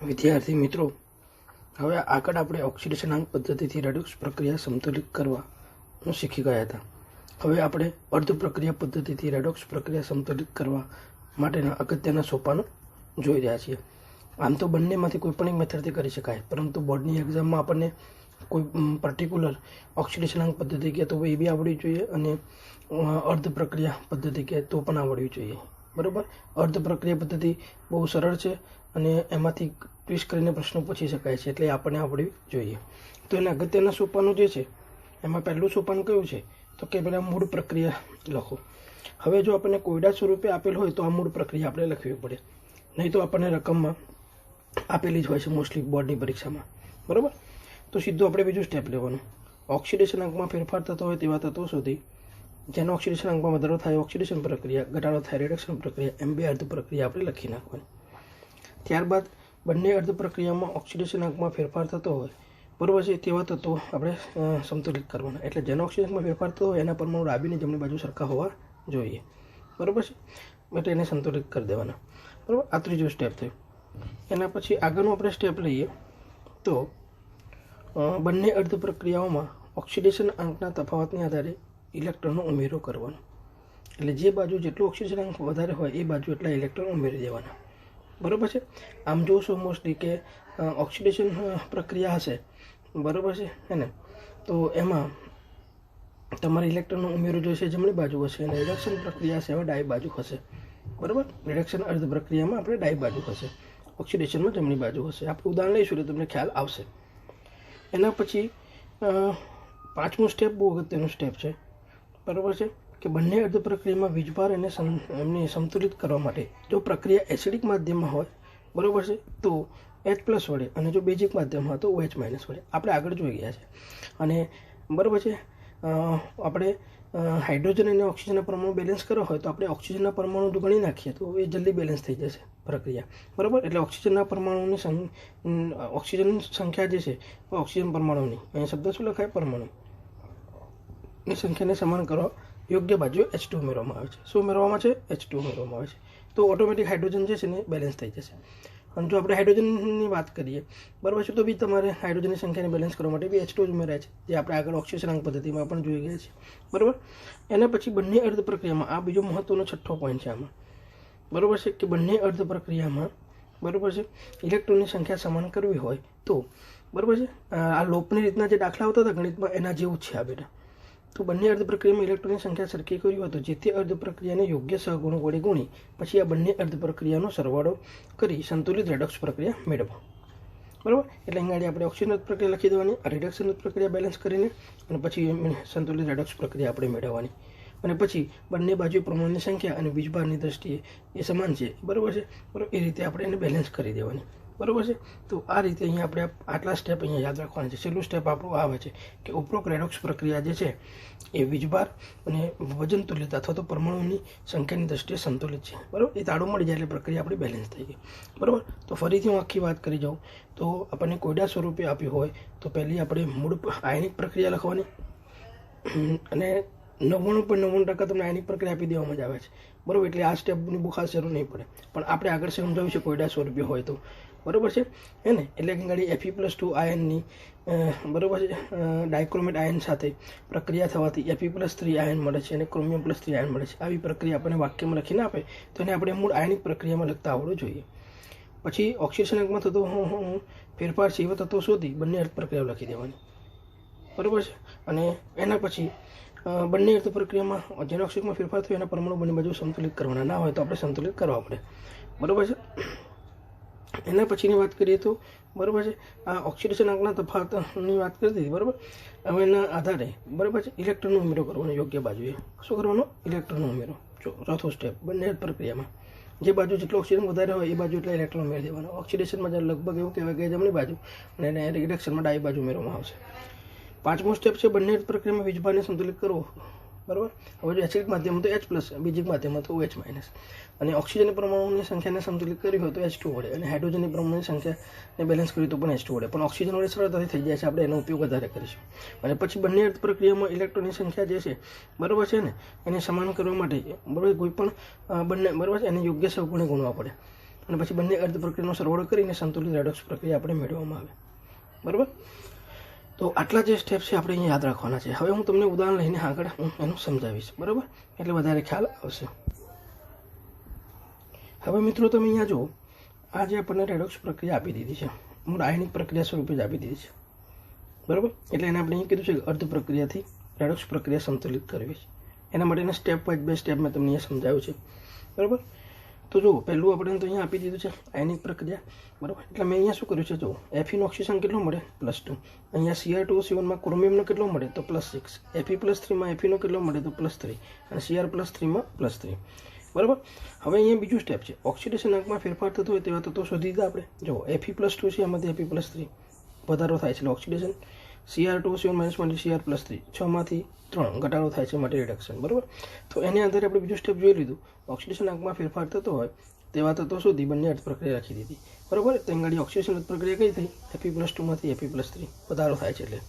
વિદ્યાર્થી મિત્રો, હવે આગળ આપણે ઓક્સિડેશનાંક પદ્ધતિથી રેડોક્સ પ્રક્રિયા સંતુલિત કરવાનું શીખી ગયા હતા. હવે આપણે અર્ધ પ્રક્રિયા પદ્ધતિથી રેડોક્સ પ્રક્રિયા સંતુલિત કરવા માટેના અગત્યના સોપાનો જોઈ રહ્યા છીએ. આમ તો બંનેમાંથી કોઈ પણ એક મેથડથી કરી શકાય, પરંતુ બોર્ડની એક્ઝામમાં આપણને કોઈ પર્ટિક્યુલર ઓક્સિડેશનાંક પદ્ધતિ કહે તો એ બી આવડવી જોઈએ અને અર્ધ પ્રક્રિયા પદ્ધતિ કહે તો પણ આવડવી જોઈએ. બરાબર. અર્ધ પ્રક્રિયા પદ્ધતિ બહુ સરળ છે અને એમાંથી ટ્વિસ્ટ કરીને પ્રશ્નો પૂછી શકાય છે, એટલે આપણને આવડવી જોઈએ. તો એના અગત્યના સોપાનું જે છે એમાં પહેલું સોપાન કયું છે તો કે પહેલાં મૂળ પ્રક્રિયા લખો. હવે જો આપણને કોયડા સ્વરૂપે આપેલ હોય તો આ મૂળ પ્રક્રિયા આપણે લખવી પડે, નહીં તો આપણને રકમમાં આપેલી જ હોય છે મોસ્ટલી બોર્ડની પરીક્ષામાં. બરાબર. તો સીધું આપણે બીજું સ્ટેપ લેવાનું. ઓક્સિડેશનાંકમાં ફેરફાર થતો હોય તેવા તત્વો શોધી જેનો ઓક્સિડેશનાંકમાં વધારો થાય ઓક્સિડેશન પ્રક્રિયા, ઘટાડો થાય રિડક્શન પ્રક્રિયા, એમ બે અર્ધ પ્રક્રિયા આપણે લખી નાખવાની. ત્યારબાદ બંને અર્ધ પ્રક્રિયામાં ઓક્સિડેશનાંકમાં ફેરફાર થતો હોય બરાબર છે તેવા તત્વો આપણે સંતુલિત કરવાના. એટલે જેનો ઓક્સિડેશનમાં ફેરફાર થતો હોય એના પરમાણુ ડાબીની જમણી બાજુ સરખા હોવા જોઈએ. બરાબર છે, એટલે એને સંતુલિત કરી દેવાના. બરાબર. આ ત્રીજો સ્ટેપ થયો. એના પછી આગળનું આપણે સ્ટેપ લઈએ તો બંને અર્ધ પ્રક્રિયાઓમાં ઓક્સિડેશન આંકના તફાવતને આધારે ઇલેક્ટ્રોનનો ઉમેરો કરવાનો. એટલે જે બાજુ જેટલું ઓક્સિડેશન આંક વધારે હોય એ બાજુ એટલા ઇલેક્ટ્રોન ઉમેરી દેવાના. બરાબર છે. આમ જોશો મોસ્ટલી કે ઓક્સિડેશન પ્રક્રિયા હશે બરાબર છે ને, તો એમાં તમારે ઇલેક્ટ્રોનનો ઉમેરો જોઈશે જમણી બાજુ હશે અને રિડક્શન પ્રક્રિયા હશે એમાં ડાબી બાજુ હશે. બરાબર. રિડક્શન અર્ધ પ્રક્રિયામાં આપણે ડાબી બાજુ હશે, ઓક્સિડેશનમાં જમણી બાજુ હશે. આપણે ઉદાહરણ લઈશું એટલે તમને ખ્યાલ આવશે. એના પછી પાંચમું સ્ટેપ બહુ અગત્યનું સ્ટેપ છે. બરાબર છે કે બંને અર્ધ પ્રક્રિયામાં વીજભાર અને એમને સંતુલિત કરવા માટે જો પ્રક્રિયા એસિડિક માધ્યમમાં હોય બરાબર છે તો H+ વડે અને જો બેઝિક માધ્યમ હોય તો OH- વડે આપણે આગળ જોઈ ગયા છે. અને બરાબર છે આપણે હાઇડ્રોજન અને ઓક્સિજનના પરમાણુ બેલેન્સ કરવા હોય તો આપણે ઓક્સિજનના પરમાણુ જો ગણી નાખીએ તો એ જલ્દી બેલેન્સ થઈ જશે પ્રક્રિયા. બરાબર. એટલે ઓક્સિજનના પરમાણુની ઓક્સિજન સંખ્યા જે છે ઓક્સિજન પરમાણુની અહીંયા શબ્દ શું લખાય પરમાણુ ની સંખ્યાને સમાન કરવા યોગ્ય બાજુએ H2 ઉમેરવામાં આવે છે. શું ઉમેરવામાં છે? H2 ઉમેરવામાં આવે છે. તો ઓટોમેટિક હાઇડ્રોજન જે છે ને બેલેન્સ થઈ જશે. અને જો આપણે હાઇડ્રોજનની વાત કરીએ બરાબર છે તો બી તમારે હાઇડ્રોજનની સંખ્યાને બેલેન્સ કરવા માટે બી H2 જ ઉમેરાય છે, જે આપણે આગળ ઓક્સિડેશનાંક પદ્ધતિમાં પણ જોઈ ગયા છે. બરાબર. એના પછી બંને અર્ધ પ્રક્રિયામાં આ બીજો મહત્વનો છઠ્ઠો પોઈન્ટ છે આમાં. બરાબર છે કે બંને અર્ધ પ્રક્રિયામાં બરાબર છે ઇલેક્ટ્રોનની સંખ્યા સમાન કરવી હોય તો બરાબર છે આ લોપની રીતના જે દાખલા આવતા હતા ગણિતમાં એના જેવું જ છે આ બેટા. તો બંને અર્ધ પ્રક્રિયામાં ઇલેક્ટ્રોનની સંખ્યા સરખી કરવી હોય તો જેથી અર્ધ પ્રક્રિયાને યોગ્ય સહગુણક વડે ગુણી પછી આ બંને અર્ધ પ્રક્રિયાનો સરવાળો કરી સંતુલિત રેડોક્સ પ્રક્રિયા મેળવો. બરાબર. એટલે અહીંયા આપણે ઓક્સિજન પ્રક્રિયા લખી દેવાની, રિડક્શન પ્રક્રિયા બેલેન્સ કરીને અને પછી સંતુલિત રેડોક્સ પ્રક્રિયા આપણે મેળવવાની. અને પછી બંને બાજુ પ્રમાણની સંખ્યા અને વીજભારની દ્રષ્ટિએ એ સમાન છે બરાબર છે. બરાબર. એ રીતે આપણે એને બેલેન્સ કરી દેવાની. બરાબર છે. તો આ રીતે અહીંયા આપણે આટલા સ્ટેપ અહીંયા યાદ રાખવાના છે. છેલ્લું સ્ટેપ આપણું આવે છે કે ઉપરોક્ત રેડોક્સ પ્રક્રિયા જે છે એ વીજભાર અને વજન તુલ્યતા અથવા તો પરમાણુની સંખ્યાની દ્રષ્ટિએ સંતુલિત છે. બરાબર. એ તાળું મળી જાય એટલે પ્રક્રિયા આપણી બેલેન્સ થઈ ગઈ. બરાબર. તો ફરીથી હું આખી વાત કરી જાઉં તો આપણને કોયડા સ્વરૂપે આપ્યું હોય તો પહેલી આપણે મૂળ આયનિક પ્રક્રિયા લખવાની અને 99.99% તમને આયનિક પ્રક્રિયા આપી દેવામાં જ આવે છે. બરાબર. એટલે આ સ્ટેપની બહુ ખાસ જરૂર નહીં પડે, પણ આપણે આગળ સમજાવ્યું છે કોયડા સ્વરૂપે હોય તો બરાબર છે ને. એટલે કે ગાડી Fe+2 આયનની બરાબર છે ડાયક્રોમેટ આયન સાથે પ્રક્રિયા થવાથી Fe+3 આયન મળે છે અને ક્રોમિયમ+3 આયન મળે છે. આવી પ્રક્રિયા આપણને વાક્યમાં લખીને આપે તો એને આપણે મૂળ આયનિક પ્રક્રિયામાં લખતા આવડવું જોઈએ. પછી ઓક્સિડેશનાંકમાં થતો ફેરફાર છે એવા તત્વો શોધી બંને અર્ધ પ્રક્રિયાઓ લખી દેવાની. બરાબર છે. અને એના પછી બંને અર્ધ પ્રક્રિયામાં જેના ઓક્સિજનમાં ફેરફાર થયો એના પરમાણુ બંને બાજુ સંતુલિત કરવાના ના હોય તો આપણે સંતુલિત કરવા પડે. બરાબર છે. એના પછીની વાત કરીએ તો બરાબર છે આ ઓક્સિડેશન આંકના તફાવતની વાત કરી દીધી. બરાબર. હવે એના આધારે બરાબર છે ઇલેક્ટ્રોનનો ઉમેરો કરવાનો યોગ્ય બાજુએ. શું કરવાનો? ઇલેક્ટ્રોનનો ઉમેરો. ચોથો સ્ટેપ બંને પ્રક્રિયામાં જે બાજુ જેટલો ઓક્સિજન વધારે હોય એ બાજુ એટલા ઇલેક્ટ્રોન ઉમેરી દેવાનો. ઓક્સિડેશનમાં લગભગ એવું કહેવાય કે જમણી બાજુ અને એને રિડક્શનમાં ડાબી બાજુ ઉમેરવામાં આવશે. પાંચમો સ્ટેપ છે બંને પ્રક્રિયામાં વીજભારને સંતુલિત કરવો. બરાબર. હવે જો એસિડિક માધ્યમ તો H+, બેઝિક માધ્યમ તો OH-. અને ઓક્સિજનની પરમાણુની સંખ્યાને સંતુલિત કરવી હોય તો H2 વડે અને હાઇડ્રોજનની પરમાણુની સંખ્યાને બેલેન્સ કરવી તો પણ H2 વડે. પણ ઓક્સિજન વડે સરળતાથી થઈ જાય છે, આપણે એનો ઉપયોગ વધારે કરીશું. અને પછી બંને અર્ધ પ્રક્રિયામાં ઇલેક્ટ્રોનની સંખ્યા જે છે બરાબર છે ને એને સમાન કરવા માટે બરાબર કોઈ પણ બંને બરાબર છે એને યોગ્ય સહગુણે ગુણવા પડે. અને પછી બંને અર્ધ પ્રક્રિયાનો સરવાળો કરીને સંતુલિત રેડોક્સ પ્રક્રિયા આપણે મેળવવામાં આવે. બરાબર. તો આટલા જે સ્ટેપ છે આપણે અહીંયા યાદ રાખવાના છે. હવે હું તમને ઉદાહરણ લઈને આગળ હું એનું સમજાવીશ. બરાબર, એટલે વધારે ખ્યાલ આવશે. હવે મિત્રો તમે અહીંયા જુઓ, આ જે આપણને રેડોક્સ પ્રક્રિયા આપી દીધી છે, હું આયનિક પ્રક્રિયા સ્વરૂપે જ આપી દીધી છે. બરાબર, એટલે એને આપણે અહીં કીધું છે કે અર્ધ પ્રક્રિયાથી રેડોક્સ પ્રક્રિયા સંતુલિત કરવી છે. એના માટેના સ્ટેપ બાય બે સ્ટેપ મેં તમને અહીંયા સમજાવ્યું છે. બરાબર, તો જુઓ, પહેલું આપણે તો અહીંયા આપી દીધું છે આયનિક પ્રક્રિયા. બરાબર, એટલે મેં અહીંયા શું કર્યું છે, જુઓ, Fe નો ઓક્સિજન કેટલો મળે, +2. અહીંયા Cr2O7માં ક્રોમિયમનો કેટલો મળે, તો +6. Fe+3માં Fe નો કેટલો મળે, તો +3. અને Cr+3માં +3. બરાબર. હવે અહીંયા બીજું સ્ટેપ છે, ઓક્સિડેશન આંકમાં ફેરફાર થતો હોય તેવા તત્વો શોધી દીધા આપણે. જુઓ, Fe+2 છે, એમાંથી Fe+3 વધારો થાય છે એટલે ઓક્સિડેશન. Cr2O7- માટે Cr+3, 6 માંથી 3 ઘટાડો થાય છે માટે રિડક્શન. બરાબર, તો એની આધારે આપણે બીજું સ્ટેપ જોઈ લીધું, ઓક્સિડેશન આંકમાં ફેરફાર થતો હોય તેવા તત્વો શોધી બંને અર્ધ પ્રક્રિયા રાખી દીધી. બરાબર, તો ગાડી ઓક્સિડેશન અર્ધ પ્રક્રિયા કઈ થઈ, Fe+2માંથી Fe+3 વધારો થાય છે એટલે.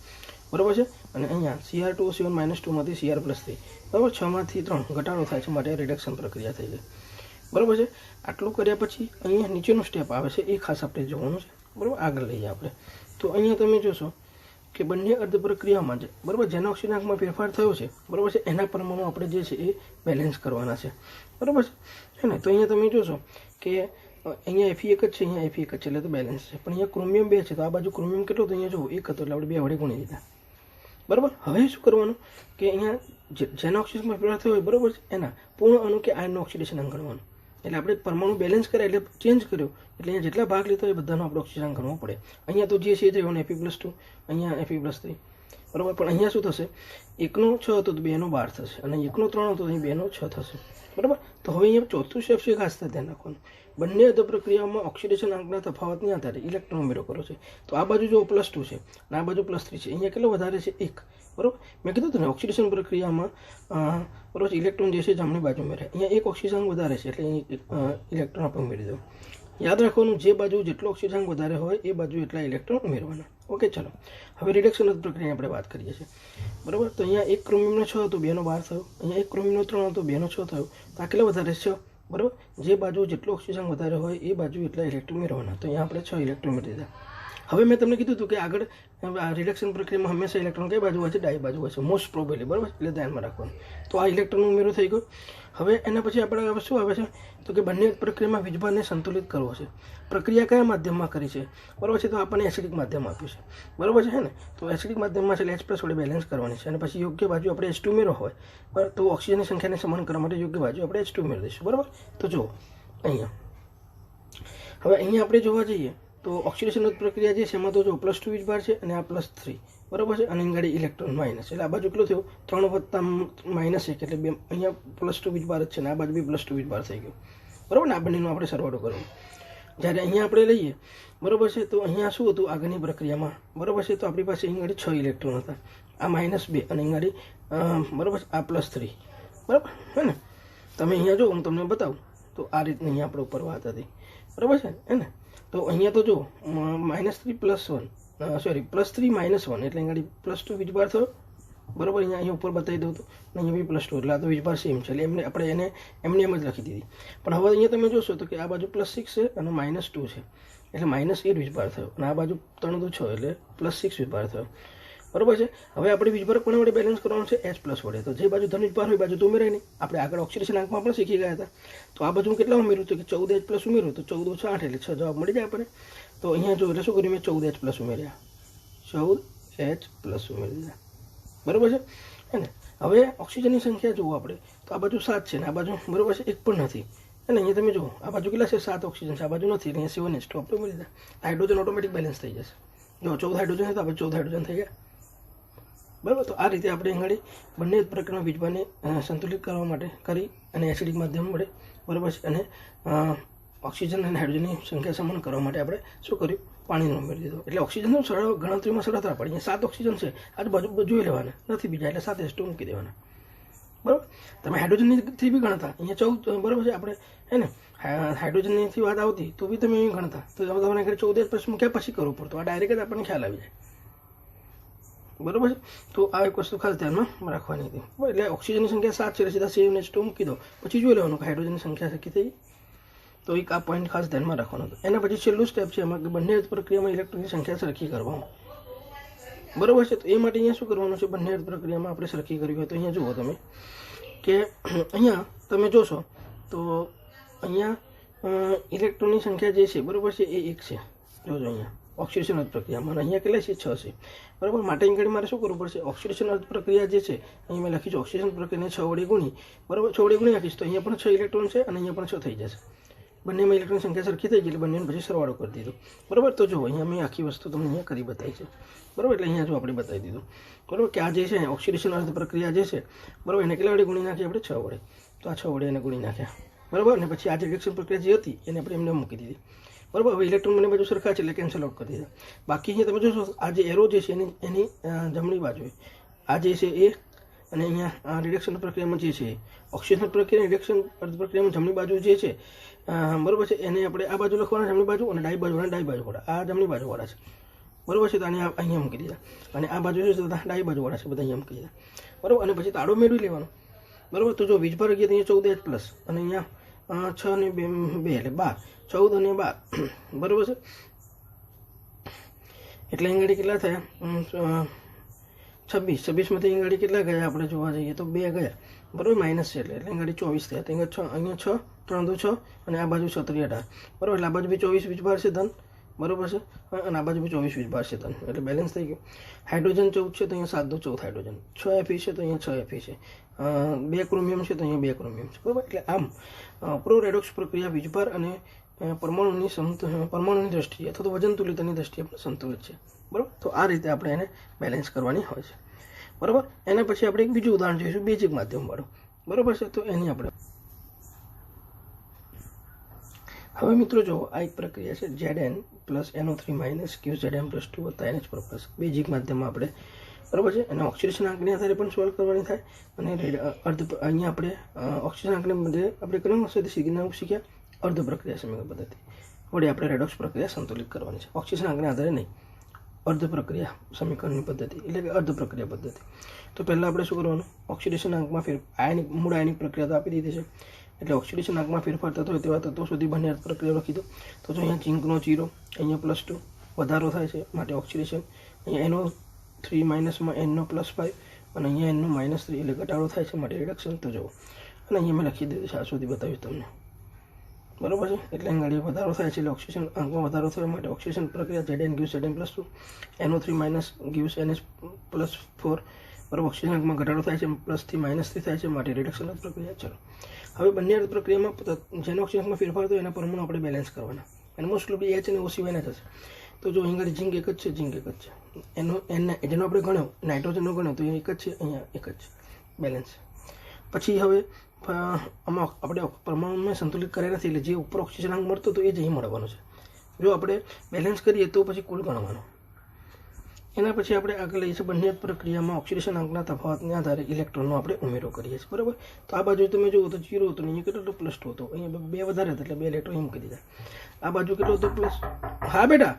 બરાબર છે. અને અહીંયા Cr2O7- 2 માંથી Cr+3, બરાબર, 6 માંથી 3 ઘટાડો થાય છે માટે રિડક્શન પ્રક્રિયા થઈ ગઈ. બરાબર છે. આટલું કર્યા પછી અહીંયા નીચેનો સ્ટેપ આવે છે, એ ખાસ આપણે જોવાનું છે. બરાબર, આગળ લઈએ આપણે. તો અહીંયા તમે જોશો કે બંને અર્ધ પ્રક્રિયામાં છે, બરાબર, જેના ઓક્સિજન આંકમાં ફેરફાર થયો છે, બરાબર છે, એના પરમાણુ આપણે જે છે એ બેલેન્સ કરવાના છે. બરાબર છે ને. તો અહીંયા તમે જોશો કે અહીંયા Fe એક જ છે, અહીંયા Fe એક જ છે, એટલે તો બેલેન્સ છે. પણ અહીંયા ક્રોમિયમ 2 છે, તો આ બાજુ ક્રોમિયમ કેટલો, તો અહીંયા જુઓ 1 હતો, એટલે આપણે 2 વડે ગુણી દીધા. બરાબર. હવે શું કરવાનું કે અહીંયા જેના ઓક્સિજનમાં ફેરફાર થયો હોય, બરાબર છે, એના પૂર્ણ અણુ કે આયનનું ઓક્સિડેશન અંક ગણવાનું. એટલે આપણે પરમાણુ બેલેન્સ કર્યા એટલે ચેન્જ કર્યો, એટલે અહીંયા જેટલા ભાગ લેતો હોય એ બધાનો આપણે ઓક્સિજન ગણવો પડે. અહીંયા તો જે છે એ Fe+2, અહીંયા Fe+3. બરાબર, પણ અહીંયા શું થશે, 1નો 6 હતો તો 2નો 12 થશે, અને 1નો 3 હતો તો અહીં 2નો 6 થશે. બરાબર. તો હવે અહીંયા ચોથું સ્ટેપ છે, ખાસ ધ્યાન રાખવાનું, બંને અર્ધ પ્રક્રિયાઓમાં ઓક્સિડેશન આંકના તફાવતની આધારે ઇલેક્ટ્રોન ઉમેરો કરો છે. તો આ બાજુ જો +2 છે અને આ બાજુ +3 છે, અહીંયા કેટલો વધારે છે, 1. બરાબર, મેં કીધું હતું ને ઓક્સિડેશન પ્રક્રિયામાં બરાબર ઇલેક્ટ્રોન જે છે જમણી બાજુ ઉમેરાય, અહીંયા 1 ઓક્સિજન વધારે છે એટલે અહીં ઇલેક્ટ્રોન આપણે ઉમેરી દો. યાદ રાખવાનું, જે બાજુ જેટલો ઓક્સિજન વધારે હોય એ બાજુ એટલા ઇલેક્ટ્રોન ઉમેરવાના. ઓકે, ચલો હવે રિડક્શન પ્રક્રિયાની આપણે વાત કરીએ છીએ. બરાબર, તો અહીંયા 1 ક્રોમિયમનો 6 હતો, 2નો 12 થયો, અહીંયા 1 ક્રોમિયમનો 3 હતો, 2નો 6 થયો, તો આ કેટલો વધારે છે, 6. બરાબર, જે બાજુ જેટલો ઓક્સિજન વધારે હોય એ બાજુ એટલા ઇલેક્ટ્રોન ઉમેરવાના, તો અહીંયા આપણે 6 ઇલેક્ટ્રોન ઉમેરી દીધા. હવે મેં તમને કીધું હતું કે આગળ રિડક્શન પ્રક્રિયામાં હંમેશા ઇલેક્ટ્રોન કઈ બાજુ હોય છે, ડાબી બાજુ હોય છે, મોસ્ટ પ્રોબેબલી. બરાબર, એટલે ધ્યાનમાં રાખવાનું. તો આ ઇલેક્ટ્રોન ઉમેરો થઈ ગયો. હવે એના પછી આપણે હવે શું આવે છે, તો કે બંને પ્રક્રિયામાં વીજભારને સંતુલિત કરવો છે. પ્રક્રિયા કયા માધ્યમમાં કરી છે, બરાબર છે, તો આપણને એસિડિક માધ્યમ આપ્યું છે. બરાબર છે ને. તો એસિડિક માધ્યમમાં છે H+ વડે બેલેન્સ કરવાની છે, અને પછી યોગ્ય બાજુ આપણે H2 ઉમેરો હોય, બરાબર, તો ઓક્સિજનની સંખ્યાને સમાન કરવા માટે યોગ્ય બાજુ આપણે H2 ઉમેરી દઈશું. બરાબર, તો જુઓ અહીંયા, હવે અહીંયા આપણે જોવા જઈએ તો ઓક્સિડેશન પ્રક્રિયા જે છે એમાં તો જો +2 વીજભાર છે અને આ +3. બરાબર છે, અને ગાડી ઇલેક્ટ્રોન માઇનસ, એટલે આ બાજુ કેટલું થયું, 3 વત્તા -1, એટલે બે અહીંયા +2 વીજભાર જ છે ને આ બાજુ બી +2 વીજભાર થઈ ગયું. બરાબર ને. આ બંનેનો આપણે સરવાળો કરવો. જ્યારે અહીંયા આપણે લઈએ, બરાબર છે, તો અહીંયા શું હતું આગળની પ્રક્રિયામાં, બરાબર છે, તો આપણી પાસે અહીં ગાડી 6 ઇલેક્ટ્રોન હતા, આ -2 અને અહીં ગાડી બરાબર આ +3. બરાબર હે ને. તમે અહીંયા જો હું તમને બતાવું તો આ રીતની અહીંયા આપણે ઉપર વાત હતી. બરાબર છે હે ને. તો અહીંયા તો જો -3 + 1 સોરી +3 - 1 એટલે અહીં +2 વીજભાર થયો. બરાબર, અહીંયા ઉપર બતાવી દઉં તો અહીંયા બી +2, એટલે આ તો વીજભાર સેમ છે, એટલે એમને આપણે એને એમને એમ જ લખી દીધી. પણ હવે અહીંયા તમે જોશો તો કે આ બાજુ +6 છે અને -2 છે, એટલે -8 વીજભાર થયો, અને આ બાજુ 3 તો 6 એટલે +6 વીજભાર થયો. બરાબર છે. હવે આપણે વીજભાર કોના વડે બેલેન્સ કરવાનું છે, H+ વડે. તો જે બાજુ ધન વીજભાર હોય બાજુ તો ઉમેરાય નહીં. આપણે આગળ ઓક્સિડેશન આંકમાં પણ શીખી ગયા હતા. તો આ બાજુ કેટલા ઉમેર્યું હતું કે 14 H+ ઉમેર્યું, તો 14 8 એટલે 6 જવાબ મળી જાય આપણે. તો અહીંયા જો એટલે શું કર્યું, મેં 14 H+ ઉમેર્યા, 14 H+ ઉમેરી દીધા. બરાબર છે હે ને. હવે ઓક્સિજનની સંખ્યા જુઓ આપણે, તો આ બાજુ 7 છે ને આ બાજુ બરાબર છે 1 પણ નથી, અને અહીંયા તમે જુઓ આ બાજુ કેટલા છે, 7 ઓક્સિજન છે, આ બાજુ નથી, એટલે અહીંયા 7 H2 આપણે ઉમેરી દીધા. હાઇડ્રોજન ઓટોમેટિક બેલેન્સ થઈ જશે. જો 14 હાઇડ્રોજન છે તો આપણે 14 હાઇડ્રોજન થઈ ગયા. બરાબર, તો આ રીતે આપણે આગળ બંને પ્રકારના વીજભારને સંતુલિત કરવા માટે કરી અને એસિડિક માધ્યમ વડે, બરાબર છે, અને ઓક્સિજન અને હાઇડ્રોજનની સંખ્યા સમાન કરવા માટે આપણે શું કર્યું, પાણીનો ઉમેરી દીધો. એટલે ઓક્સિજનનો સરળ ગણતરીમાં સરળતા પડે. અહીંયા 7 ઓક્સિજન છે, આજુબાજુ જોઈ લેવાના નથી બીજા, એટલે 7 H2 મૂકી દેવાના. બરાબર. તમે હાઇડ્રોજનથી બી ગણતા અહીંયા 14, બરાબર છે, આપણે હે ને હાઇડ્રોજનથી વાત આવતી તો બી તમે અહીં ગણતા, તો તમને 14 H+ મૂક્યા પછી કરવું પડતું. આ ડાયરેક્ટ જ આપણને ખ્યાલ આવી જાય. બરાબર છે. તો આ એક વસ્તુ ખાસ ધ્યાનમાં રાખવાની હતી. એટલે ઓક્સિજનની સંખ્યા 7 છે, સીધા 7 H2 મૂકી દો, પછી જોઈ લેવાનું કે હાઇડ્રોજનની સંખ્યા કેટલી થઈ. તો એક આ પોઈન્ટ ખાસ ધ્યાનમાં રાખવાનો હતો. એના પછી છેલ્લું સ્ટેપ છે એમાં કે બંને અર્ધ પ્રક્રિયામાં ઇલેક્ટ્રોનની સંખ્યા સરખી કરવાનું, બરોબર છે. તો એ માટે અહીંયા શું કરવાનું છે, બંને અર્ધ પ્રક્રિયામાં આપણે સરખી કરવી હોય તો અહીંયા જુઓ તમે કે અહીંયા તમે જોશો તો અહીંયા ઇલેક્ટ્રોનની સંખ્યા જે છે, બરોબર છે, એ 1 છે. જોજો અહીંયા ઓક્સિડેશન અર્ધ પ્રક્રિયામાં અહીંયા કેટલા છે, 6 છે, બરાબર. માટે અહીં મારે શું કરવું પડશે, ઓક્સિડેશન અર્ધ પ્રક્રિયા જે છે અહીં મેં લખી છે ઓક્સિડેશન પ્રક્રિયાને 6 વડે ગુણી, બરાબર, 6 વડે ગુણી નાખીશ તો અહીંયા પણ 6 ઇલેક્ટ્રોન છે અને અહીંયા પણ 6 થઈ જશે. બંનેમાં ઇલેક્ટ્રોન સંખ્યા સરખી થઈ ગઈ એટલે બંનેને પછી સરવાળો કરી દીધો, બરાબર. તો જો અહીંયા મેં આખી વસ્તુ તમને અહીંયા કરી બતાવી છે, બરાબર. એટલે અહીંયા જો આપણે બતાવી દીધું, બરાબર, કે આ જે છે ઓક્સિડેશન અર્ધ પ્રક્રિયા જે છે, બરાબર, એને કેટલા વડે ગુણી નાખી આપણે 6 વડે, તો આ 6 વડે એને ગુણી નાખ્યા, બરાબર. અને પછી આ જે રિએક્શન પ્રક્રિયા જે હતી એને આપણે એમને મૂકી દીધી, બરાબર. હવે ઇલેક્ટ્રોન બંને બાજુ સરખા છે એટલે કેન્સલ આઉટ કરી દીધા. બાકી અહીંયા તમે જોશો આ જે એરો જે છે એની જમણી બાજુએ આ જે છે એ, અને અહીંયા આ રિડક્શન પ્રક્રિયામાં જે છે ઓક્સિડેશન પ્રક્રિયા રિડક્શન અર્ધ પ્રક્રિયામાં જમણી બાજુ જે છે, બરાબર છે, એને આપણે આ બાજુ લખવાના જમણી બાજુ અને ડાબી બાજુવાળા આ જમણી બાજુવાળા છે, બરાબર છે. તો આને અહીંયા મૂકી દીધા અને આ બાજુ છે ડાબી બાજુવાળા છે, બધા અહીંયા મૂકી દીધા, બરાબર. અને પછી તાળો મેળવી લેવાનો, બરાબર. તો જો વીજભાર ગયા અહીંયા 14H પ્લસ અને અહીંયા 6 અને 2 એટલે 12, 14 અને 12, બરાબર છે. એટલે અહીં કેટલા થયા, 26 માંથી અહીં કેટલા ગયા આપણે જોવા જઈએ તો 2 ગયા, બરાબર, માઇનસ છે એટલે અહીં 24 થયા. તો અહીંયા 6, 3 2 6 અને આ બાજુ 6 3 18, બરાબર. એટલે આ બાજુ બી 24 વીજભાર છે ધન, બરાબર છે, અને આ બાજુ બી 24 વીજભાર છે ધન, એટલે બેલેન્સ થઈ ગયું. હાઇડ્રોજન 14 છે તો અહીંયા 7 2 14 હાઇડ્રોજન, 6 Fe છે તો અહીંયા 6 Fe છે, 2 ક્રોમિયમ છે તો અહીંયા 2 ક્રોમિયમ છે, બરાબર. એટલે આમ પ્રો રેડોક્સ પ્રક્રિયા વીજભાર અને પરમાણુની દ્રષ્ટિએ અથવા તો વજન તુલિતાની દ્રષ્ટિએ પણ સંતુલિત છે, બરાબર. તો આ રીતે આપણે એને બેલેન્સ કરવાની હોય છે, બરાબર. એના પછી આપણે એક બીજું ઉદાહરણ જોઈશું બેઝિક માધ્યમવાળું, બરાબર છે. તો એની આપણે હવે મિત્રો જો આ એક પ્રક્રિયા છે Zn plus NO3 minus QZn+2 વત્તા NH પ્લસ, બેઝિક માધ્યમમાં આપણે, બરાબર છે. અને ઓક્સિડેશન આંકની આધારે પણ સોલ્વ કરવાની થાય. અને અહીંયા આપણે ઓક્સિજન આંકને બદલે આપણે કયું વસ્તુ શીખ્યા, અર્ધ પ્રક્રિયા સમીકરણ પદ્ધતિ વડે આપણે રેડોક્સ પ્રક્રિયા સંતુલિત કરવાની છે. ઓક્સિજન આંકને આધારે નહીં, અર્ધ પ્રક્રિયા સમીકરણની પદ્ધતિ એટલે કે અર્ધ પ્રક્રિયા પદ્ધતિ. તો પહેલાં આપણે શું કરવાનું, ઓક્સિડેશન આંકમાં મૂળ આયનિક પ્રક્રિયા તો આપી દીધી છે, એટલે ઓક્સિડેશન આંકમાં ફેરફાર થતો હોય તેવા તત્વો સુધી બંને અર્ધ પ્રક્રિયા લખી દો. તો જો અહીંયા ઝીંકનો 0, અહીંયા +2 વધારો થાય છે માટે ઓક્સિડેશન, અહીંયા NO3 માઇનસમાં N નો +5 અને અહીંયા N નો -3 એટલે ઘટાડો થાય છે માટે રિડક્શન. તો જુઓ, અને અહીંયા મેં લખી દીધું છે, આ સુધી બતાવ્યું તમને, બરાબર છે. એટલે અહીં વધારો થાય છે એટલે ઓક્સિજન આંકમાં વધારો થયો માટે ઓક્સિડેશન પ્રક્રિયા Zn gives Zn+2, NO3 minus gives NH+4, બરાબર. ઓક્સિજન આંકમાં ઘટાડો થાય છે, પ્લસથી -થી થાય છે માટે રિડક્શન પ્રક્રિયા. ચલો હવે બંને અર્ધ પ્રક્રિયામાં જેનો ઓક્સિજન આંકમાં ફેરફાર થયો એના પરમાણુ આપણે બેલેન્સ કરવાના, અને મોસ્ટ ઓફ H અને OC ના થશે. તો જો અહીં ઝીંક એક જ છે, ઝીંક એક જ છે, જેનો આપણે ગણ્યો નાઇટ્રોજનનો ગણ્યો તો એ એક જ છે, અહીંયા એક જ છે, બેલેન્સ. પછી હવે આમાં આપણે પરમાણુમાં સંતુલિત કર્યા નથી એટલે જે ઉપર ઓક્સિજન આંક મળતો તો એ જ અહીં મળવાનો છે. જો આપણે બેલેન્સ કરીએ તો પછી કુલ ગણવાનો. એના પછી આપણે આગળ લઈએ છીએ બંને પ્રક્રિયામાં ઓક્સિડેશન આંકના તફાવતને આધારે ઇલેક્ટ્રોનનો આપણે ઉમેરો કરીએ છીએ, બરાબર. તો આ બાજુ તમે જુઓ તો 0 હતો, અહીંયા કેટલો +2 હતો, અહીંયા 2 વધારે હતા એટલે 2 ઇલેક્ટ્રોન એમ કરી દીધા. આ બાજુ કેટલો હતો પ્લસ, હા બેટા